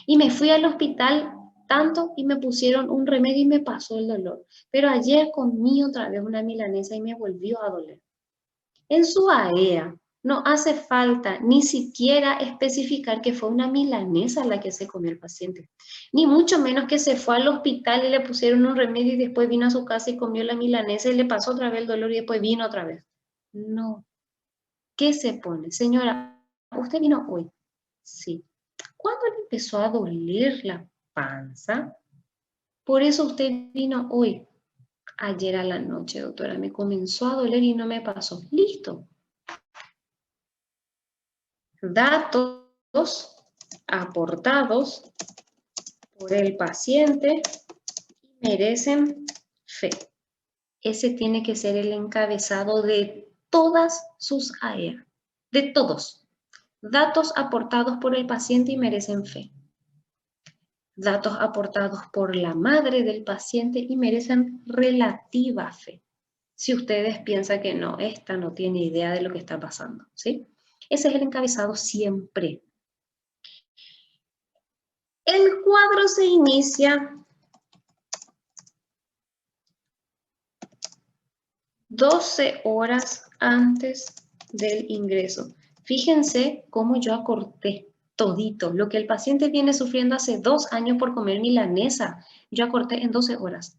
y me fui al hospital tanto y me pusieron un remedio y me pasó el dolor, pero ayer comí otra vez una milanesa y me volvió a doler. En su AEA no hace falta ni siquiera especificar que fue una milanesa la que se comió el paciente, ni mucho menos que se fue al hospital y le pusieron un remedio y después vino a su casa y comió la milanesa y le pasó otra vez el dolor y después vino otra vez. No. ¿Qué se pone? Señora, ¿usted vino hoy? Sí. ¿Cuándo le empezó a doler la panza? Por eso usted vino hoy. Ayer a la noche, doctora, me comenzó a doler y no me pasó. Listo. Datos aportados por el paciente merecen fe. Ese tiene que ser el encabezado de todas sus AEA, de todos. Datos aportados por el paciente y merecen fe. Datos aportados por la madre del paciente y merecen relativa fe. Si ustedes piensan que no, esta no tiene idea de lo que está pasando, ¿sí? Ese es el encabezado siempre. El cuadro se inicia 12 horas antes del ingreso. Fíjense cómo yo acorté todito. Lo que el paciente viene sufriendo hace 2 años por comer milanesa, yo acorté en 12 horas.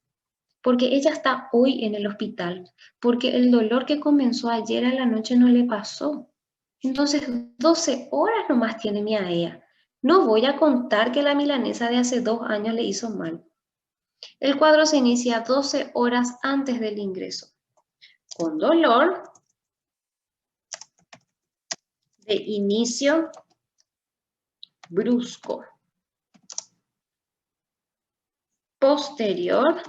Porque ella está hoy en el hospital, porque el dolor que comenzó ayer a la noche no le pasó. Entonces, 12 horas nomás tiene mi AEA. No voy a contar que la milanesa de hace 2 años le hizo mal. El cuadro se inicia 12 horas antes del ingreso, con dolor de inicio brusco, posterior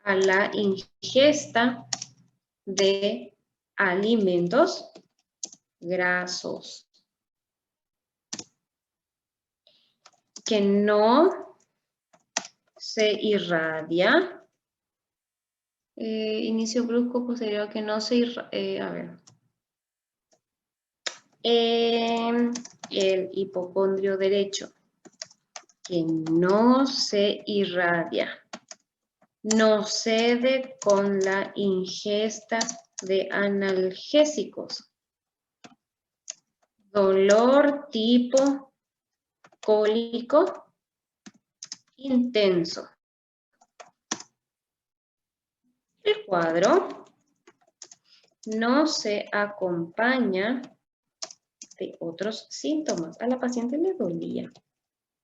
a la ingesta de alimentos grasos, que no se irradia. Inicio brusco posterior que no se irradia. El hipocondrio derecho, que no se irradia. no cede con la ingesta de analgésicos. Dolor tipo cólico intenso. El cuadro no se acompaña de otros síntomas. A la paciente le dolía,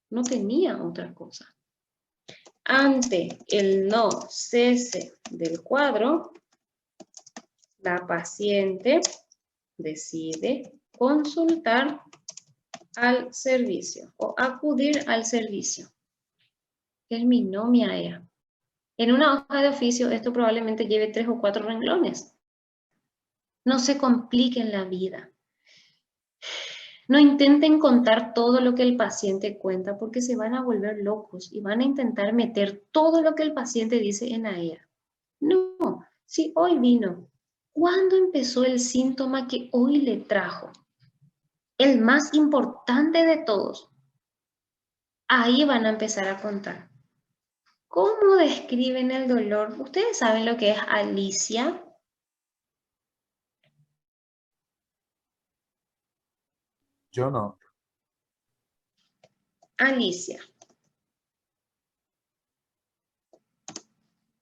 no tenía otra cosa. Ante el no cese del cuadro, la paciente decide consultar al servicio o acudir al servicio. Terminó mi AEA. En una hoja de oficio esto probablemente lleve 3 o 4 renglones. No se compliquen la vida. No intenten contar todo lo que el paciente cuenta porque se van a volver locos y van a intentar meter todo lo que el paciente dice en AEA. No, si hoy vino, ¿cuándo empezó el síntoma que hoy le trajo? El más importante de todos. Ahí van a empezar a contar. ¿Cómo describen el dolor? ¿Ustedes saben lo que es Alicia? Yo no. Alicia.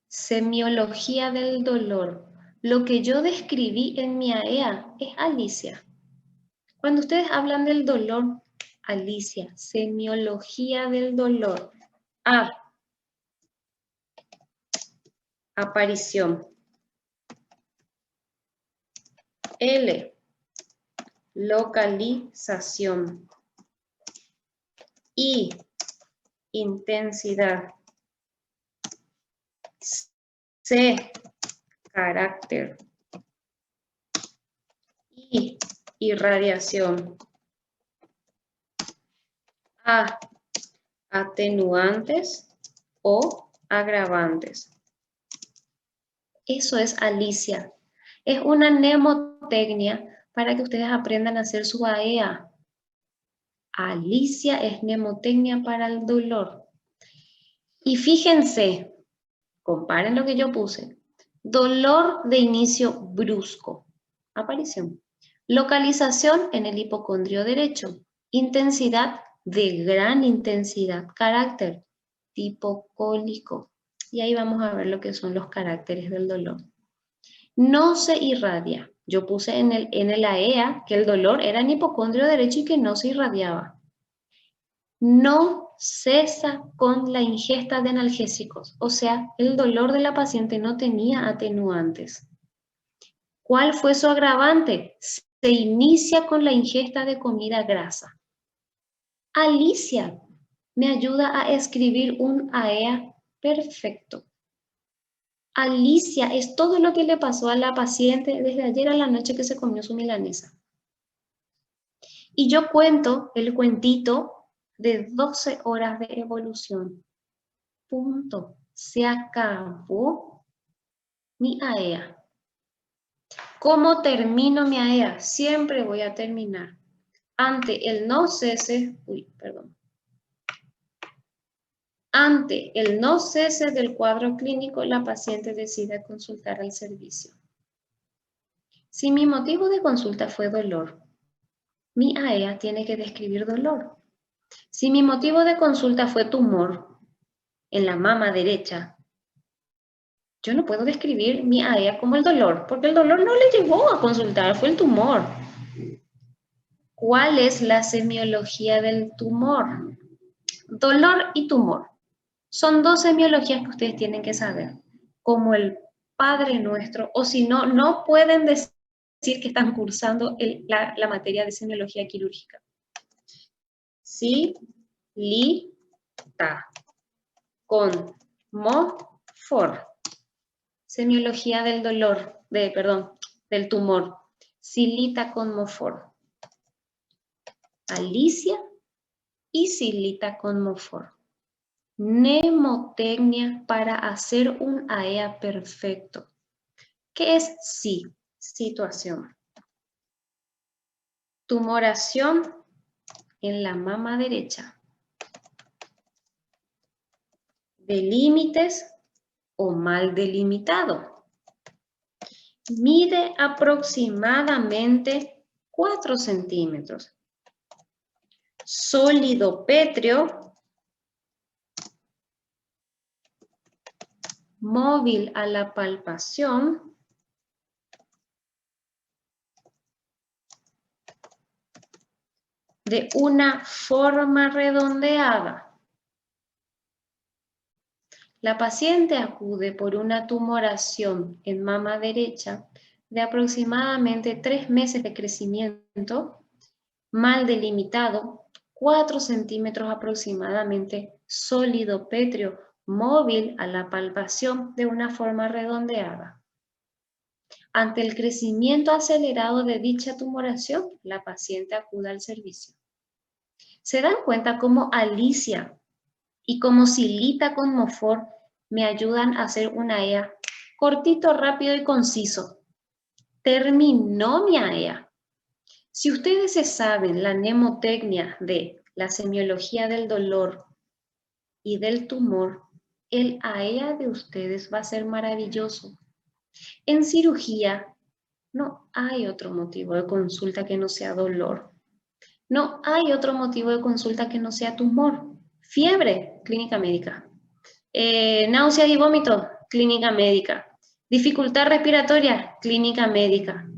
Semiología del dolor. Lo que yo describí en mi AEA es Alicia. Cuando ustedes hablan del dolor, Alicia, semiología del dolor. A. Aparición. L. Localización. I. Intensidad. C. Carácter. I. Irradiación. A. Atenuantes o agravantes. Eso es Alicia. Es una mnemotecnia para que ustedes aprendan a hacer su AEA. Alicia es mnemotecnia para el dolor. Y fíjense, comparen lo que yo puse. Dolor de inicio brusco. Aparición. Localización en el hipocondrio derecho. Intensidad de gran intensidad. Carácter tipo cólico. Y ahí vamos a ver lo que son los caracteres del dolor. No se irradia. Yo puse en el AEA que el dolor era en hipocondrio derecho y que no se irradiaba. No cesa con la ingesta de analgésicos. O sea, el dolor de la paciente no tenía atenuantes. ¿Cuál fue su agravante? Se inicia con la ingesta de comida grasa. Alicia me ayuda a escribir un AEA perfecto. Alicia es todo lo que le pasó a la paciente desde ayer a la noche que se comió su milanesa. Y yo cuento el cuentito de 12 horas de evolución. Punto. Se acabó mi AEA. ¿Cómo termino mi AEA? Siempre voy a terminar. Ante el no cese, Ante el no cese del cuadro clínico, la paciente decide consultar al servicio. Si mi motivo de consulta fue dolor, mi AEA tiene que describir dolor. Si mi motivo de consulta fue tumor en la mama derecha, yo no puedo describir mi AEA como el dolor, porque el dolor no le llevó a consultar, fue el tumor. ¿Cuál es la semiología del tumor? Dolor y tumor. Son dos semiologías que ustedes tienen que saber, como el Padre Nuestro, o si no, no pueden decir que están cursando la materia de semiología quirúrgica. Si, li, ta, con, mo, for. Semiología del dolor, del tumor. Silita con mofor. Alicia y silita con mofor. Mnemotecnia para hacer un AEA perfecto. ¿Qué es sí? Situación. Tumoración en la mama derecha. De límites o mal delimitado. Mide aproximadamente 4 centímetros. Sólido pétreo, móvil a la palpación, de una forma redondeada. La paciente acude por una tumoración en mama derecha de aproximadamente 3 meses de crecimiento, mal delimitado, 4 centímetros aproximadamente, sólido pétreo, móvil a la palpación de una forma redondeada. Ante el crecimiento acelerado de dicha tumoración, la paciente acude al servicio. ¿Se dan cuenta cómo Alicia y como Silita con Mofor me ayudan a hacer una EA cortito, rápido y conciso? Terminó mi AEA. Si ustedes se saben la mnemotecnia de la semiología del dolor y del tumor, el AEA de ustedes va a ser maravilloso. En cirugía no hay otro motivo de consulta que no sea dolor. No hay otro motivo de consulta que no sea tumor. Fiebre, clínica médica. Náuseas y vómitos, clínica médica. Dificultad respiratoria, clínica médica.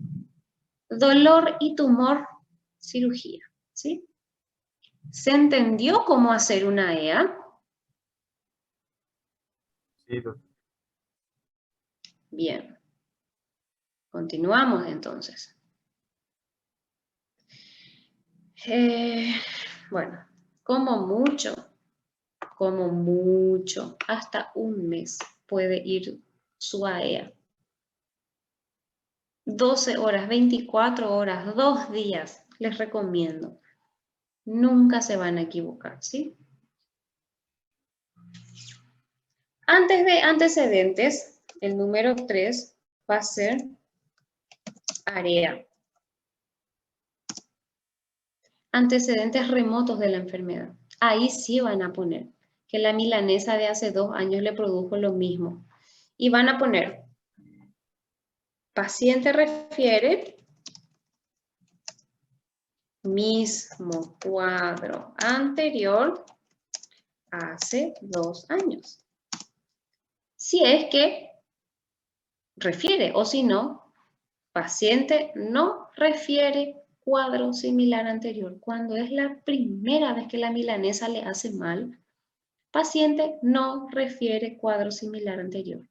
Dolor y tumor, cirugía. ¿Sí? ¿Se entendió cómo hacer una EA? Sí, doctor. Bien. Continuamos entonces. Bueno, como mucho, hasta un mes puede ir su AEA. 12 horas, 24 horas, 2 días, les recomiendo. Nunca se van a equivocar, ¿sí? Antes de antecedentes, el número 3 va a ser AREA. Antecedentes remotos de la enfermedad. Ahí sí van a poner que la milanesa de hace 2 años le produjo lo mismo. Y van a poner, paciente refiere, mismo cuadro anterior hace 2 años. Si es que refiere, o si no, paciente no refiere cuadro similar anterior. Cuando es la primera vez que la milanesa le hace mal, paciente no refiere cuadro similar anterior.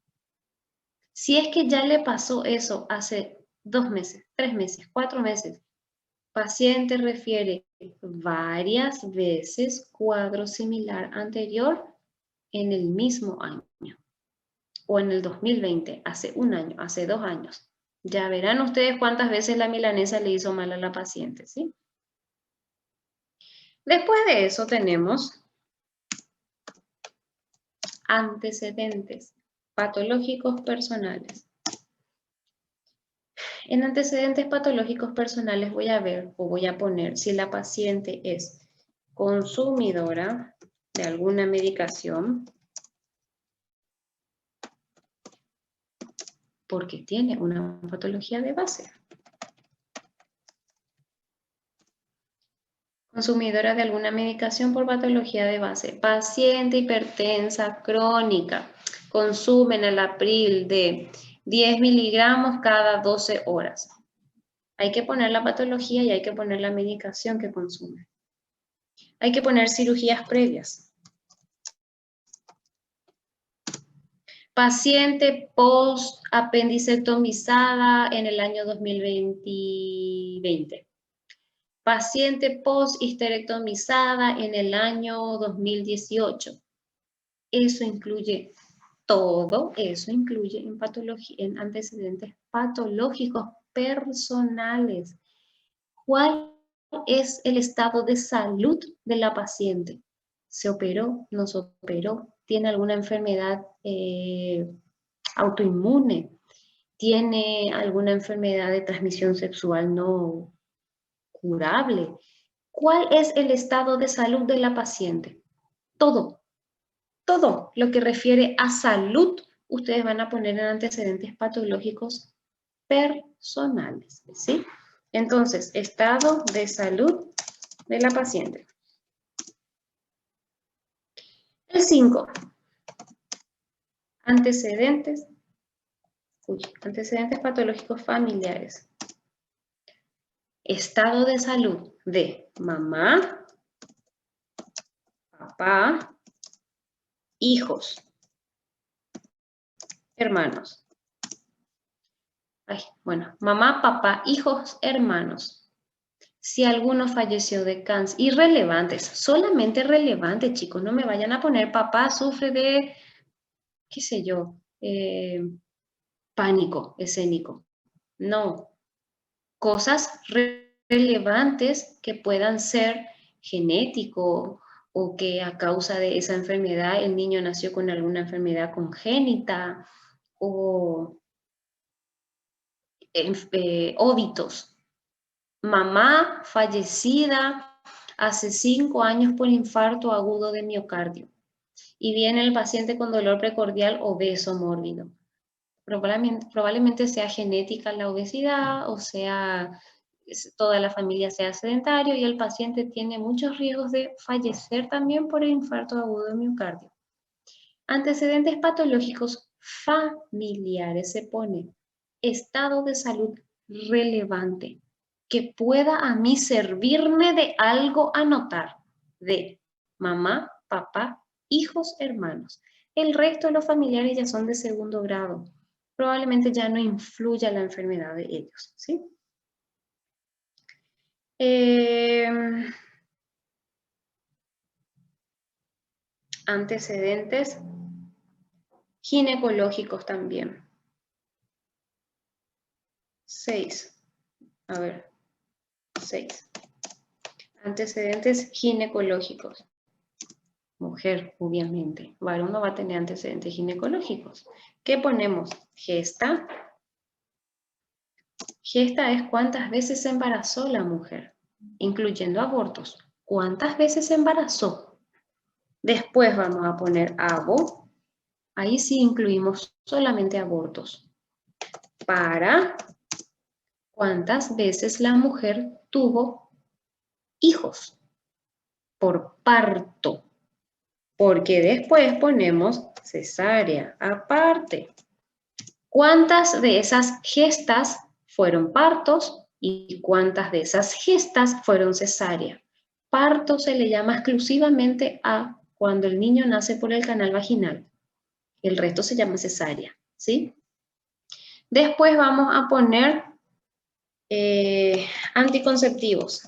Si es que ya le pasó eso hace 2 meses, 3 meses, 4 meses, paciente refiere varias veces cuadro similar anterior en el mismo año o en el 2020, hace 1 año, hace 2 años. Ya verán ustedes cuántas veces la milanesa le hizo mal a la paciente, ¿sí? Después de eso tenemos antecedentes patológicos personales. En antecedentes patológicos personales voy a ver o voy a poner si la paciente es consumidora de alguna medicación porque tiene una patología de base. Consumidora de alguna medicación por patología de base. Paciente hipertensa crónica. Consumen Alapril de 10 miligramos cada 12 horas. Hay que poner la patología y hay que poner la medicación que consume. Hay que poner cirugías previas. Paciente post-apendicectomizada en el año 2020. Paciente post-histerectomizada en el año 2018. Eso incluye todo, eso incluye en patología, en antecedentes patológicos personales. ¿Cuál es el estado de salud de la paciente? ¿Se operó? ¿No se operó? ¿Tiene alguna enfermedad autoinmune? ¿Tiene alguna enfermedad de transmisión sexual no curable? ¿Cuál es el estado de salud de la paciente? Todo lo que refiere a salud ustedes van a poner en antecedentes patológicos personales, ¿sí? Entonces, estado de salud de la paciente. El 5. Antecedentes patológicos familiares. Estado de salud de mamá, papá, hijos, hermanos. Mamá, papá, hijos, hermanos. Si alguno falleció de cáncer, irrelevantes, solamente relevantes, chicos, no me vayan a poner papá sufre de, qué sé yo, pánico escénico. No, cosas relevantes que puedan ser genético o que a causa de esa enfermedad el niño nació con alguna enfermedad congénita o óbitos. Mamá fallecida hace 5 años por infarto agudo de miocardio y viene el paciente con dolor precordial obeso mórbido. Probablemente sea genética la obesidad o sea toda la familia sea sedentario y el paciente tiene muchos riesgos de fallecer también por el infarto agudo de miocardio. Antecedentes patológicos familiares se pone estado de salud relevante que pueda a mí servirme de algo a notar de mamá, papá, hijos, hermanos. El resto de los familiares ya son de segundo grado. Probablemente ya no influya la enfermedad de ellos, ¿sí? Antecedentes ginecológicos también. 6. 6. Antecedentes ginecológicos. Mujer, obviamente. Varón no va a tener antecedentes ginecológicos. ¿Qué ponemos? Gesta. Gesta es cuántas veces se embarazó la mujer, incluyendo abortos. ¿Cuántas veces se embarazó? Después vamos a poner abo. Ahí sí incluimos solamente abortos. Para cuántas veces la mujer tuvo hijos por parto. Porque después ponemos cesárea aparte. ¿Cuántas de esas gestas fueron partos y cuántas de esas gestas fueron cesárea? Parto se le llama exclusivamente a cuando el niño nace por el canal vaginal. El resto se llama cesárea, ¿sí? Después vamos a poner anticonceptivos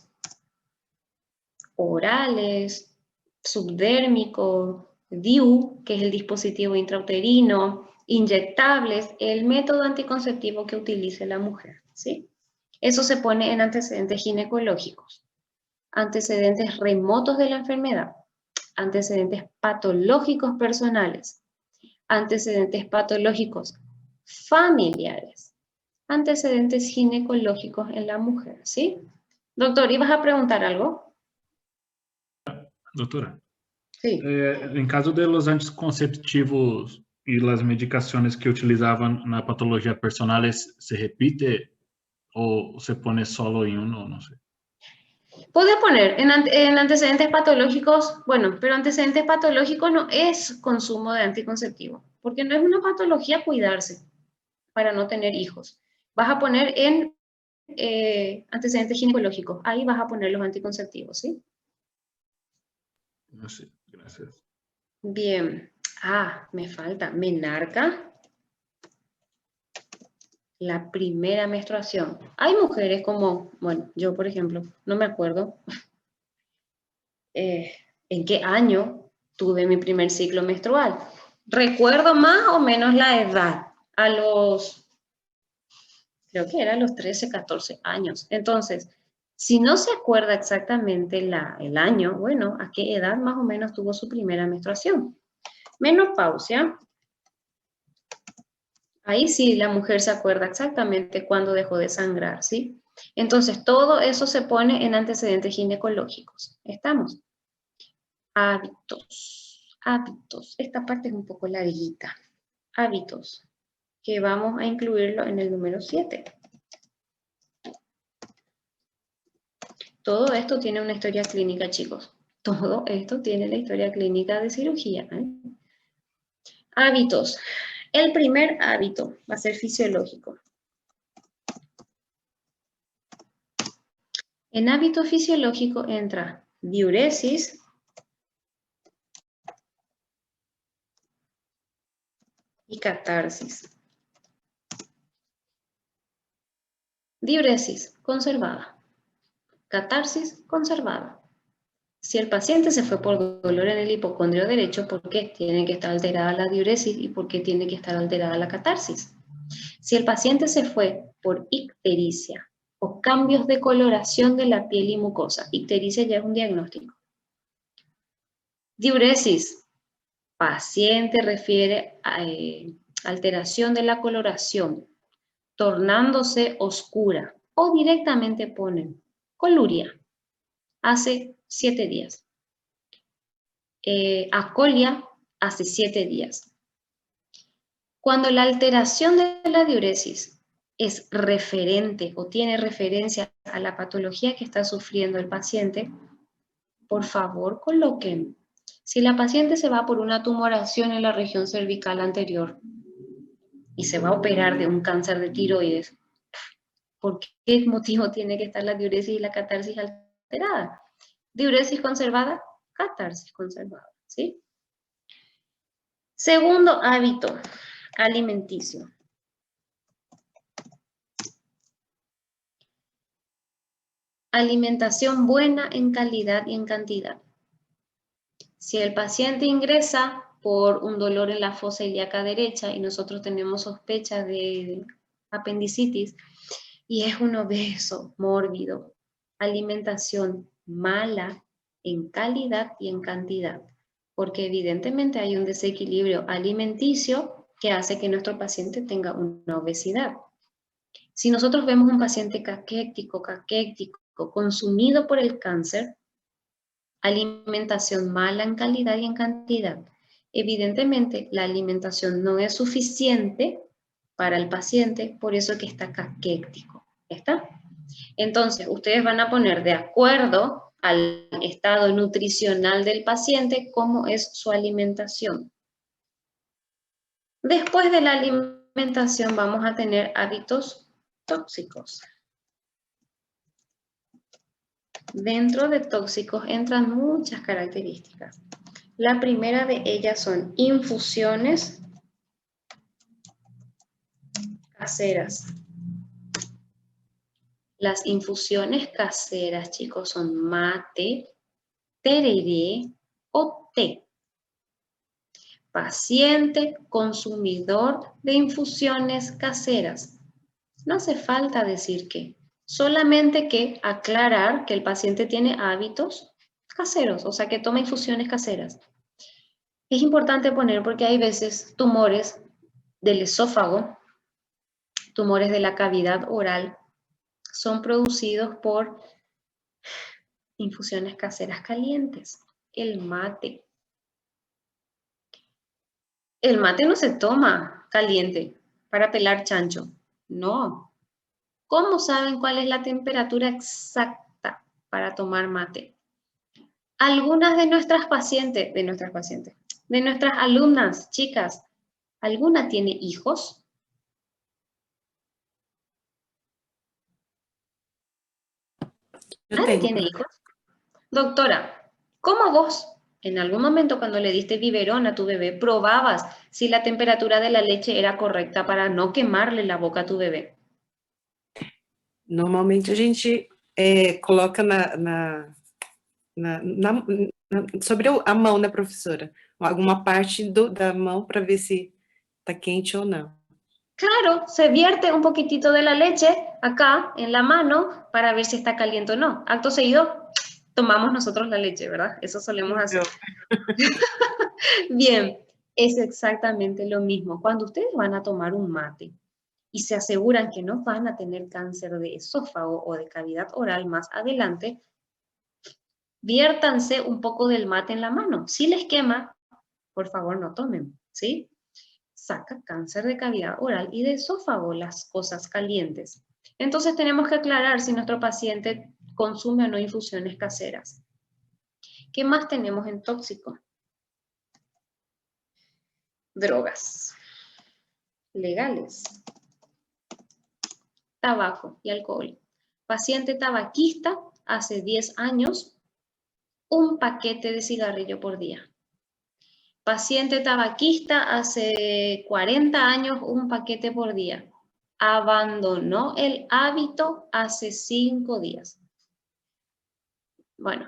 orales, subdérmico, DIU, que es el dispositivo intrauterino, inyectables, el método anticonceptivo que utilice la mujer, ¿sí? Eso se pone en antecedentes ginecológicos, antecedentes remotos de la enfermedad, antecedentes patológicos personales, antecedentes patológicos familiares, antecedentes ginecológicos en la mujer, ¿sí? Doctor, ¿ibas a preguntar algo? Doutora, Sí. em caso de los anticonceptivos e las medicações que utilizavam na patologia personales, ¿se repite o se pone solo en uno? No sé. Puede poner en antecedentes patológicos, bueno, pero antecedentes patológicos no es consumo de anticonceptivo, porque no es una patología cuidarse para no tener hijos. Vas a poner en antecedentes ginecológicos, ahí vas a poner los anticonceptivos, ¿sí? No sé, gracias. Bien. Ah, me falta menarca. La primera menstruación. Hay mujeres como, bueno, yo por ejemplo, no me acuerdo en qué año tuve mi primer ciclo menstrual. Recuerdo más o menos la edad, a los, creo que era a los 13, 14 años. Entonces, si no se acuerda exactamente el año, bueno, ¿a qué edad más o menos tuvo su primera menstruación? Menopausia. Ahí sí la mujer se acuerda exactamente cuándo dejó de sangrar, ¿sí? Entonces, todo eso se pone en antecedentes ginecológicos. ¿Estamos? Hábitos. Hábitos. Esta parte es un poco larguita. hábitos, que vamos a incluirlo en el número 7. Todo esto tiene una historia clínica, chicos. Todo esto tiene la historia clínica de cirugía, ¿eh? Hábitos. El primer hábito va a ser fisiológico. En hábito fisiológico entra diuresis y catarsis. Diuresis, conservada. Catarsis, conservada. Si el paciente se fue por dolor en el hipocondrio derecho, ¿por qué tiene que estar alterada la diuresis y por qué tiene que estar alterada la catarsis? Si el paciente se fue por ictericia o cambios de coloración de la piel y mucosa, ictericia ya es un diagnóstico. Diuresis, paciente refiere a alteración de la coloración, tornándose oscura o directamente ponen coluria hace 7 días. Acolia hace 7 días. Cuando la alteración de la diuresis es referente o tiene referencia a la patología que está sufriendo el paciente, por favor coloquen. Si la paciente se va por una tumoración en la región cervical anterior y se va a operar de un cáncer de tiroides, ¿por qué motivo tiene que estar la diuresis y la catarsis alterada? Diuresis conservada, catarsis conservada, ¿sí? Segundo hábito alimenticio. Alimentación buena en calidad y en cantidad. Si el paciente ingresa por un dolor en la fosa ilíaca derecha y nosotros tenemos sospecha de apendicitis y es un obeso mórbido, alimentación mala en calidad y en cantidad, porque evidentemente hay un desequilibrio alimenticio que hace que nuestro paciente tenga una obesidad. Si nosotros vemos un paciente caquético, consumido por el cáncer, alimentación mala en calidad y en cantidad. Evidentemente, la alimentación no es suficiente para el paciente, por eso que está caquético. ¿Está? Entonces, ustedes van a poner de acuerdo al estado nutricional del paciente cómo es su alimentación. Después de la alimentación vamos a tener hábitos tóxicos. Dentro de tóxicos entran muchas características. La primera de ellas son infusiones caseras. Las infusiones caseras, chicos, son mate, tereré o té. Paciente consumidor de infusiones caseras. No hace falta decir qué. Solamente que aclarar que el paciente tiene hábitos caseros, o sea, que toma infusiones caseras. Es importante poner porque hay veces tumores del esófago, tumores de la cavidad oral, son producidos por infusiones caseras calientes. El mate. El mate no se toma caliente para pelar chancho, no. ¿Cómo saben cuál es la temperatura exacta para tomar mate? Algunas de nuestras pacientes, de nuestras alumnas, chicas, ¿alguna tiene hijos? ¿Nadie tiene hijos? Doctora, ¿cómo vos en algún momento cuando le diste biberón a tu bebé probabas si la temperatura de la leche era correcta para no quemarle la boca a tu bebé? Normalmente a gente coloca sobre a mão, né, professora? Alguma parte da mão para ver se está quente ou não. Claro, se vierte un poquitito de la leche acá en la mano para ver si está caliente o no. Acto seguido, tomamos nosotros la leche, ¿verdad? Eso solemos hacer. Bien, es exactamente lo mismo. Cuando ustedes van a tomar un mate y se aseguran que no van a tener cáncer de esófago o de cavidad oral más adelante, viértanse un poco del mate en la mano. Si les quema, por favor no tomen, ¿sí? saca cáncer de cavidad oral y de esófago, las cosas calientes. Entonces tenemos que aclarar si nuestro paciente consume o no infusiones caseras. ¿Qué más tenemos en tóxico? Drogas legales, tabaco y alcohol. Paciente tabaquista hace 10 años, un paquete de cigarrillo por día. Paciente tabaquista hace 40 años, un paquete por día. Abandonó el hábito hace 5 días. Bueno,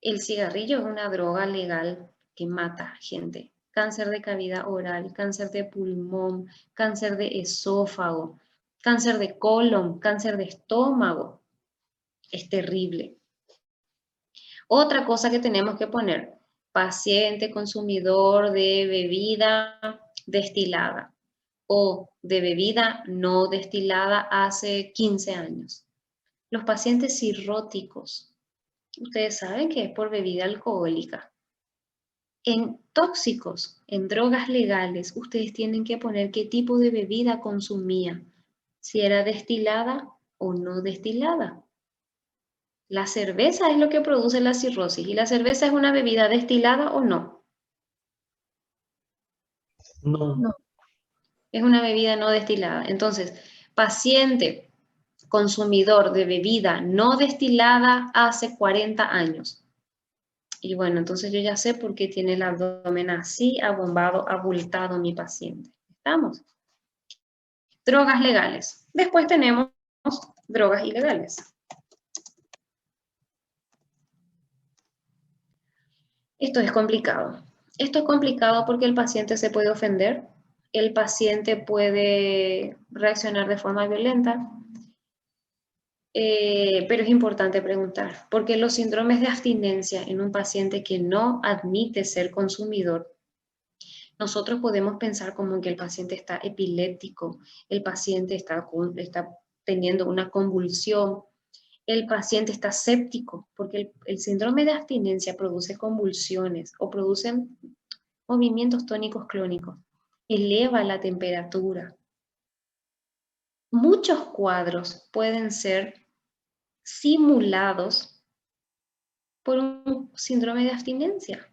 el cigarrillo es una droga legal que mata gente. Cáncer de cavidad oral, cáncer de pulmón, cáncer de esófago, cáncer de colon, cáncer de estómago. Es terrible. Otra cosa que tenemos que poner, paciente consumidor de bebida destilada o de bebida no destilada hace 15 años. Los pacientes cirróticos, ustedes saben que es por bebida alcohólica. En tóxicos, en drogas legales, ustedes tienen que poner qué tipo de bebida consumía, si era destilada o no destilada. La cerveza es lo que produce la cirrosis. ¿Y la cerveza es una bebida destilada o no? No. No. Es una bebida no destilada. Entonces, paciente consumidor de bebida no destilada hace 40 años. Y bueno, entonces yo ya sé por qué tiene el abdomen así, abombado, abultado mi paciente. ¿Estamos? Drogas legales. Después tenemos drogas ilegales. Esto es complicado. Esto es complicado porque el paciente se puede ofender, el paciente puede reaccionar de forma violenta, pero es importante preguntar, porque los síndromes de abstinencia en un paciente que no admite ser consumidor, nosotros podemos pensar como que el paciente está epiléptico, el paciente está teniendo una convulsión, el paciente está séptico, porque el síndrome de abstinencia produce convulsiones o produce movimientos tónicos clónicos, eleva la temperatura. Muchos cuadros pueden ser simulados por un síndrome de abstinencia.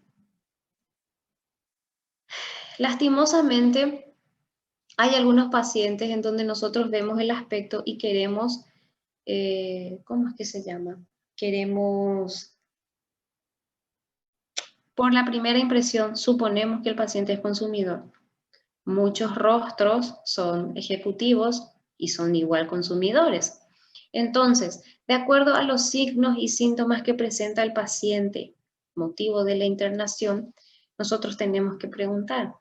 Lastimosamente, hay algunos pacientes en donde nosotros vemos el aspecto y queremos, ¿cómo es que se llama? Queremos, por la primera impresión, suponemos que el paciente es consumidor. Muchos rostros son ejecutivos y son igual consumidores. Entonces, de acuerdo a los signos y síntomas que presenta el paciente, motivo de la internación, nosotros tenemos que preguntar.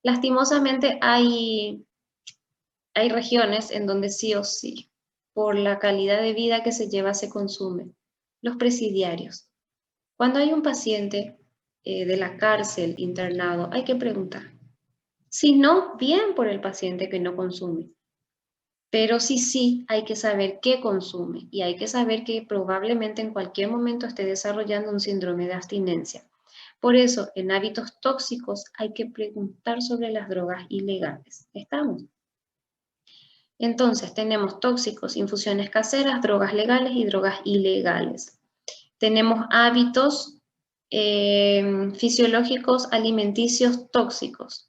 Lastimosamente hay regiones en donde sí o sí, por la calidad de vida que se lleva, se consume. Los presidiarios. Cuando hay un paciente de la cárcel internado, hay que preguntar. Si no, bien por el paciente que no consume. Pero sí, hay que saber qué consume y hay que saber que probablemente en cualquier momento esté desarrollando un síndrome de abstinencia. Por eso, en hábitos tóxicos hay que preguntar sobre las drogas ilegales. ¿Estamos? Entonces, tenemos tóxicos, infusiones caseras, drogas legales y drogas ilegales. Tenemos hábitos fisiológicos alimenticios tóxicos.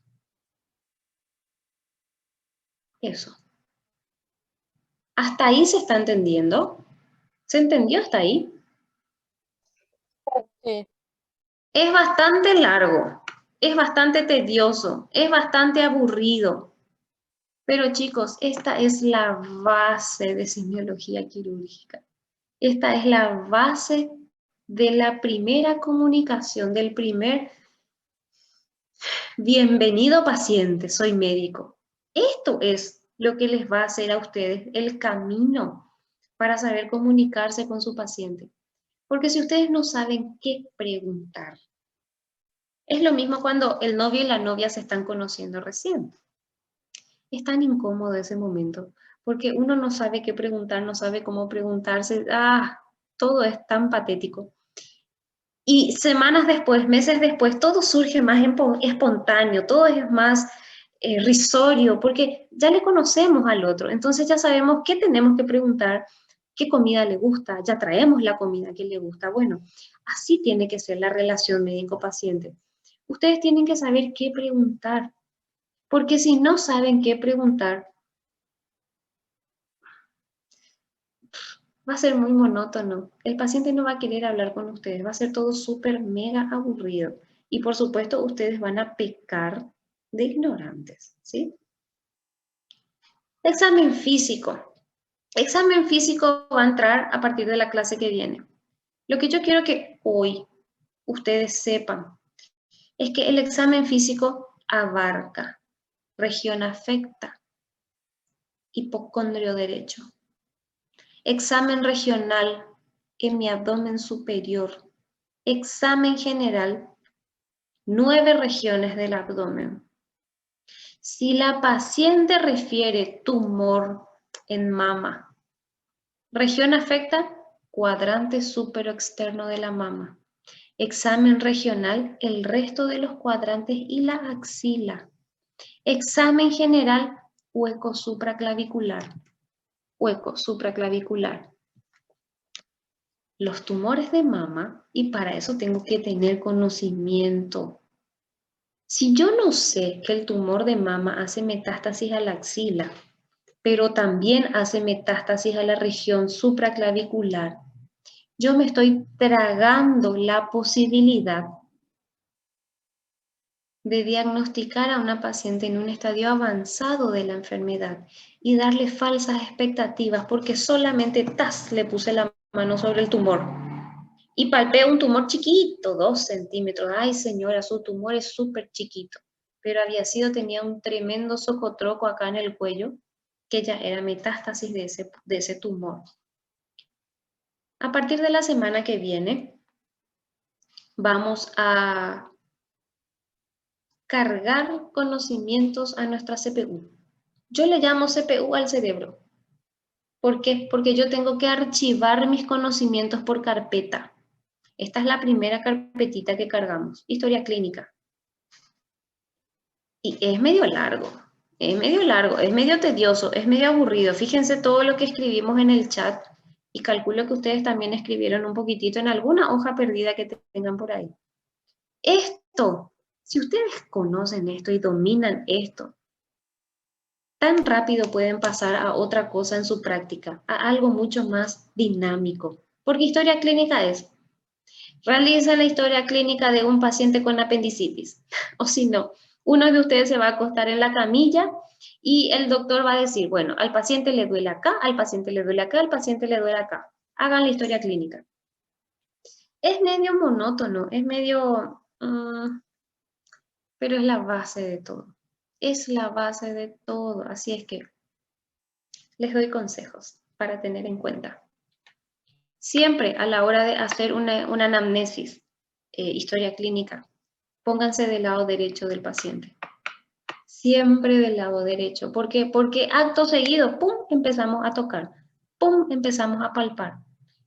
Eso. ¿Hasta ahí se está entendiendo? ¿Se entendió hasta ahí? Sí. Es bastante largo, es bastante tedioso, es bastante aburrido. Pero chicos, esta es la base de semiología quirúrgica. Esta es la base de la primera comunicación, del primer bienvenido paciente, soy médico. Esto es lo que les va a hacer a ustedes el camino para saber comunicarse con su paciente. Porque si ustedes no saben qué preguntar, es lo mismo cuando el novio y la novia se están conociendo recién. Es tan incómodo ese momento, porque uno no sabe qué preguntar, no sabe cómo preguntarse, todo es tan patético. Y semanas después, meses después, todo surge más espontáneo, todo es más risorio, porque ya le conocemos al otro, entonces ya sabemos qué tenemos que preguntar, qué comida le gusta, ya traemos la comida que le gusta. Bueno, así tiene que ser la relación médico-paciente. Ustedes tienen que saber qué preguntar, porque si no saben qué preguntar, va a ser muy monótono. El paciente no va a querer hablar con ustedes, va a ser todo súper mega aburrido. Y por supuesto, ustedes van a pecar de ignorantes, ¿sí? Examen físico. Examen físico va a entrar a partir de la clase que viene. Lo que yo quiero que hoy ustedes sepan es que el examen físico abarca región afecta, hipocondrio derecho, examen regional en mi abdomen superior, examen general, 9 regiones del abdomen. Si la paciente refiere tumor en mama, región afecta, cuadrante superoexterno de la mama. Examen regional, el resto de los cuadrantes y la axila. Examen general, hueco supraclavicular. Hueco supraclavicular. Los tumores de mama, y para eso tengo que tener conocimiento. Si yo no sé que el tumor de mama hace metástasis a la axila, pero también hace metástasis a la región supraclavicular, yo me estoy tragando la posibilidad de diagnosticar a una paciente en un estadio avanzado de la enfermedad y darle falsas expectativas porque solamente le puse la mano sobre el tumor y palpé un tumor chiquito, 2 centímetros. Ay, señora, su tumor es súper chiquito, pero tenía un tremendo socotroco acá en el cuello que ya era metástasis de ese tumor. A partir de la semana que viene, vamos a cargar conocimientos a nuestra CPU. Yo le llamo CPU al cerebro. ¿Por qué? Porque yo tengo que archivar mis conocimientos por carpeta. Esta es la primera carpetita que cargamos, historia clínica. Y es medio largo, es medio tedioso, es medio aburrido. Fíjense todo lo que escribimos en el chat y calculo que ustedes también escribieron un poquitito en alguna hoja perdida que tengan por ahí. Esto, si ustedes conocen esto y dominan esto, tan rápido pueden pasar a otra cosa en su práctica, a algo mucho más dinámico. Porque historia clínica es, realiza la historia clínica de un paciente con apendicitis. O si no, uno de ustedes se va a acostar en la camilla y el doctor va a decir, bueno, al paciente le duele acá, al paciente le duele acá, al paciente le duele acá. Hagan la historia clínica. Es medio monótono, es medio... pero es la base de todo. Es la base de todo. Así es que les doy consejos para tener en cuenta. Siempre a la hora de hacer una anamnesis, historia clínica, pónganse del lado derecho del paciente. Siempre del lado derecho. ¿Por qué? Porque acto seguido, pum, empezamos a tocar. Pum, empezamos a palpar.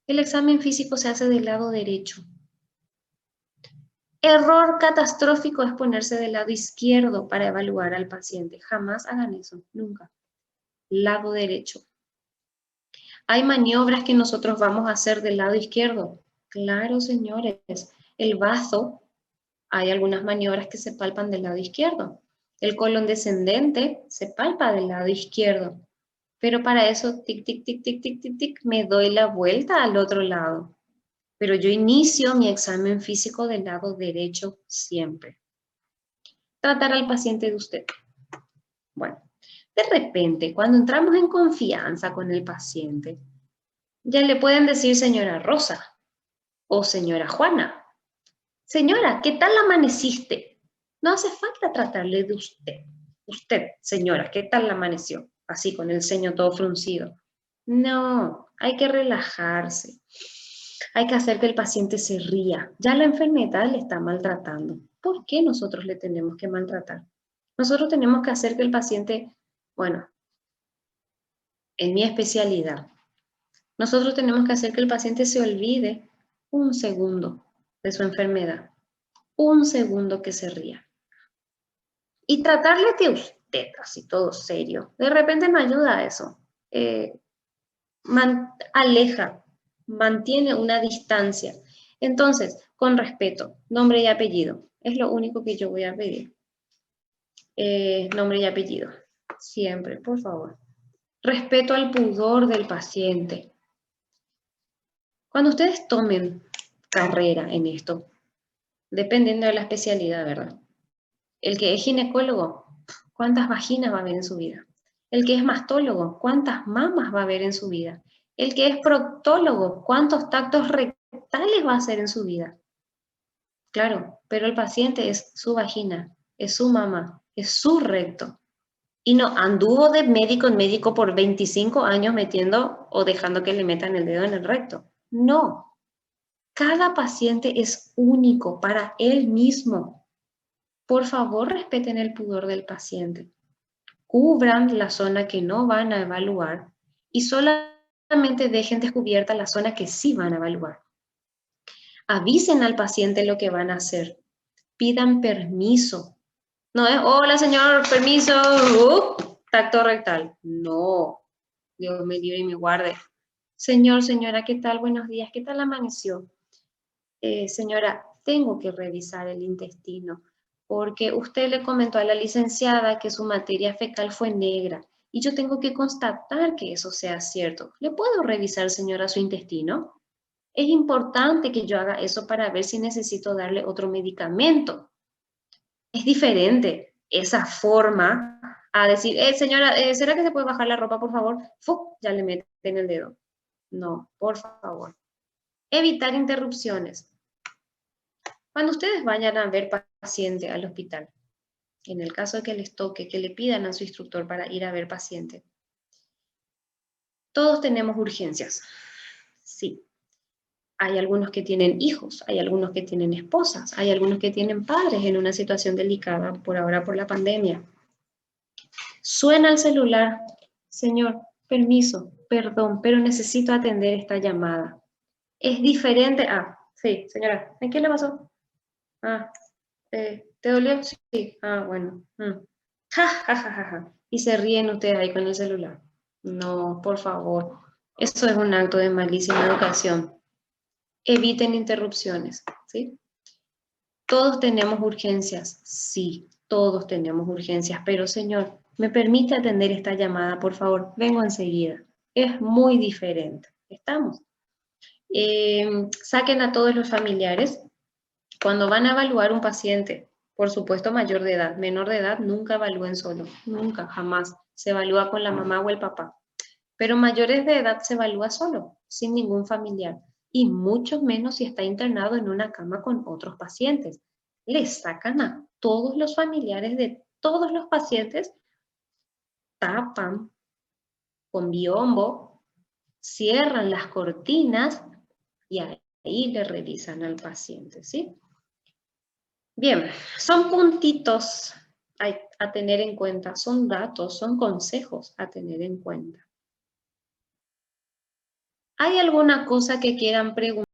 El examen físico se hace del lado derecho. Error catastrófico es ponerse del lado izquierdo para evaluar al paciente. Jamás hagan eso, nunca. Lado derecho. ¿Hay maniobras que nosotros vamos a hacer del lado izquierdo? Claro, señores. El bazo, hay algunas maniobras que se palpan del lado izquierdo. El colon descendente se palpa del lado izquierdo. Pero para eso, tic, tic, tic, tic, tic, tic, tic, me doy la vuelta al otro lado. Pero yo inicio mi examen físico del lado derecho siempre. Tratar al paciente de usted. Bueno, de repente, cuando entramos en confianza con el paciente, ya le pueden decir señora Rosa o señora Juana. Señora, ¿qué tal amaneciste? No hace falta tratarle de usted. Usted, señora, ¿qué tal amaneció? Así, con el ceño todo fruncido. No, hay que relajarse. Hay que hacer que el paciente se ría. Ya la enfermedad le está maltratando. ¿Por qué nosotros le tenemos que maltratar? Nosotros tenemos que hacer que el paciente, bueno, en mi especialidad, nosotros tenemos que hacer que el paciente se olvide un segundo de su enfermedad. Un segundo que se ría. Y tratarle de usted. usted, así todo serio. De repente me ayuda a eso. Aleja, mantiene una distancia. Entonces, con respeto, nombre y apellido. Es lo único que yo voy a pedir. Nombre y apellido. Siempre, por favor. Respeto al pudor del paciente. Cuando ustedes tomen carrera en esto, dependiendo de la especialidad, ¿verdad? El que es ginecólogo, ¿cuántas vaginas va a ver en su vida? El que es mastólogo, ¿cuántas mamas va a ver en su vida? El que es proctólogo, ¿cuántos tactos rectales va a hacer en su vida? Claro, pero el paciente es su vagina, es su mama, es su recto. Y no anduvo de médico en médico por 25 años metiendo o dejando que le metan el dedo en el recto. No. Cada paciente es único para él mismo. Por favor, respeten el pudor del paciente. Cubran la zona que no van a evaluar y solamente dejen descubierta la zona que sí van a evaluar. Avisen al paciente lo que van a hacer. Pidan permiso. No es, hola señor, permiso, tacto rectal. No, Dios me libre y me guarde. Señor, señora, ¿qué tal? Buenos días, ¿qué tal amaneció? Señora, tengo que revisar el intestino porque usted le comentó a la licenciada que su materia fecal fue negra y yo tengo que constatar que eso sea cierto. ¿Le puedo revisar, señora, su intestino? Es importante que yo haga eso para ver si necesito darle otro medicamento. Es diferente esa forma a decir, señora, ¿será que se puede bajar la ropa, por favor? ¡Fu! Ya le meten el dedo. No, por favor. Evitar interrupciones. Cuando ustedes vayan a ver paciente al hospital, en el caso de que les toque, que le pidan a su instructor para ir a ver paciente, todos tenemos urgencias. Sí. Hay algunos que tienen hijos, hay algunos que tienen esposas, hay algunos que tienen padres en una situación delicada por ahora por la pandemia. Suena el celular. Señor, permiso, perdón, pero necesito atender esta llamada. Es diferente. Ah, sí, señora, ¿en qué le pasó? Ah, ¿te dolió? Sí. Ah, bueno. Ja, ja, ja, ja, ja. Y se ríen ustedes ahí con el celular. No, por favor. Eso es un acto de malísima educación. Eviten interrupciones, ¿sí? Todos tenemos urgencias, sí, todos tenemos urgencias, pero señor, ¿me permite atender esta llamada, por favor? Vengo enseguida. Es muy diferente. ¿Estamos? Saquen a todos los familiares. Cuando van a evaluar un paciente, por supuesto mayor de edad, menor de edad, nunca evalúen solo, nunca, jamás. Se evalúa con la mamá o el papá. Pero mayores de edad se evalúa solo, sin ningún familiar. Y mucho menos si está internado en una cama con otros pacientes. Le sacan a todos los familiares de todos los pacientes, tapan con biombo, cierran las cortinas y ahí le revisan al paciente, ¿sí? Bien, son puntitos a tener en cuenta, son datos, son consejos a tener en cuenta. ¿Hay alguna cosa que quieran preguntar?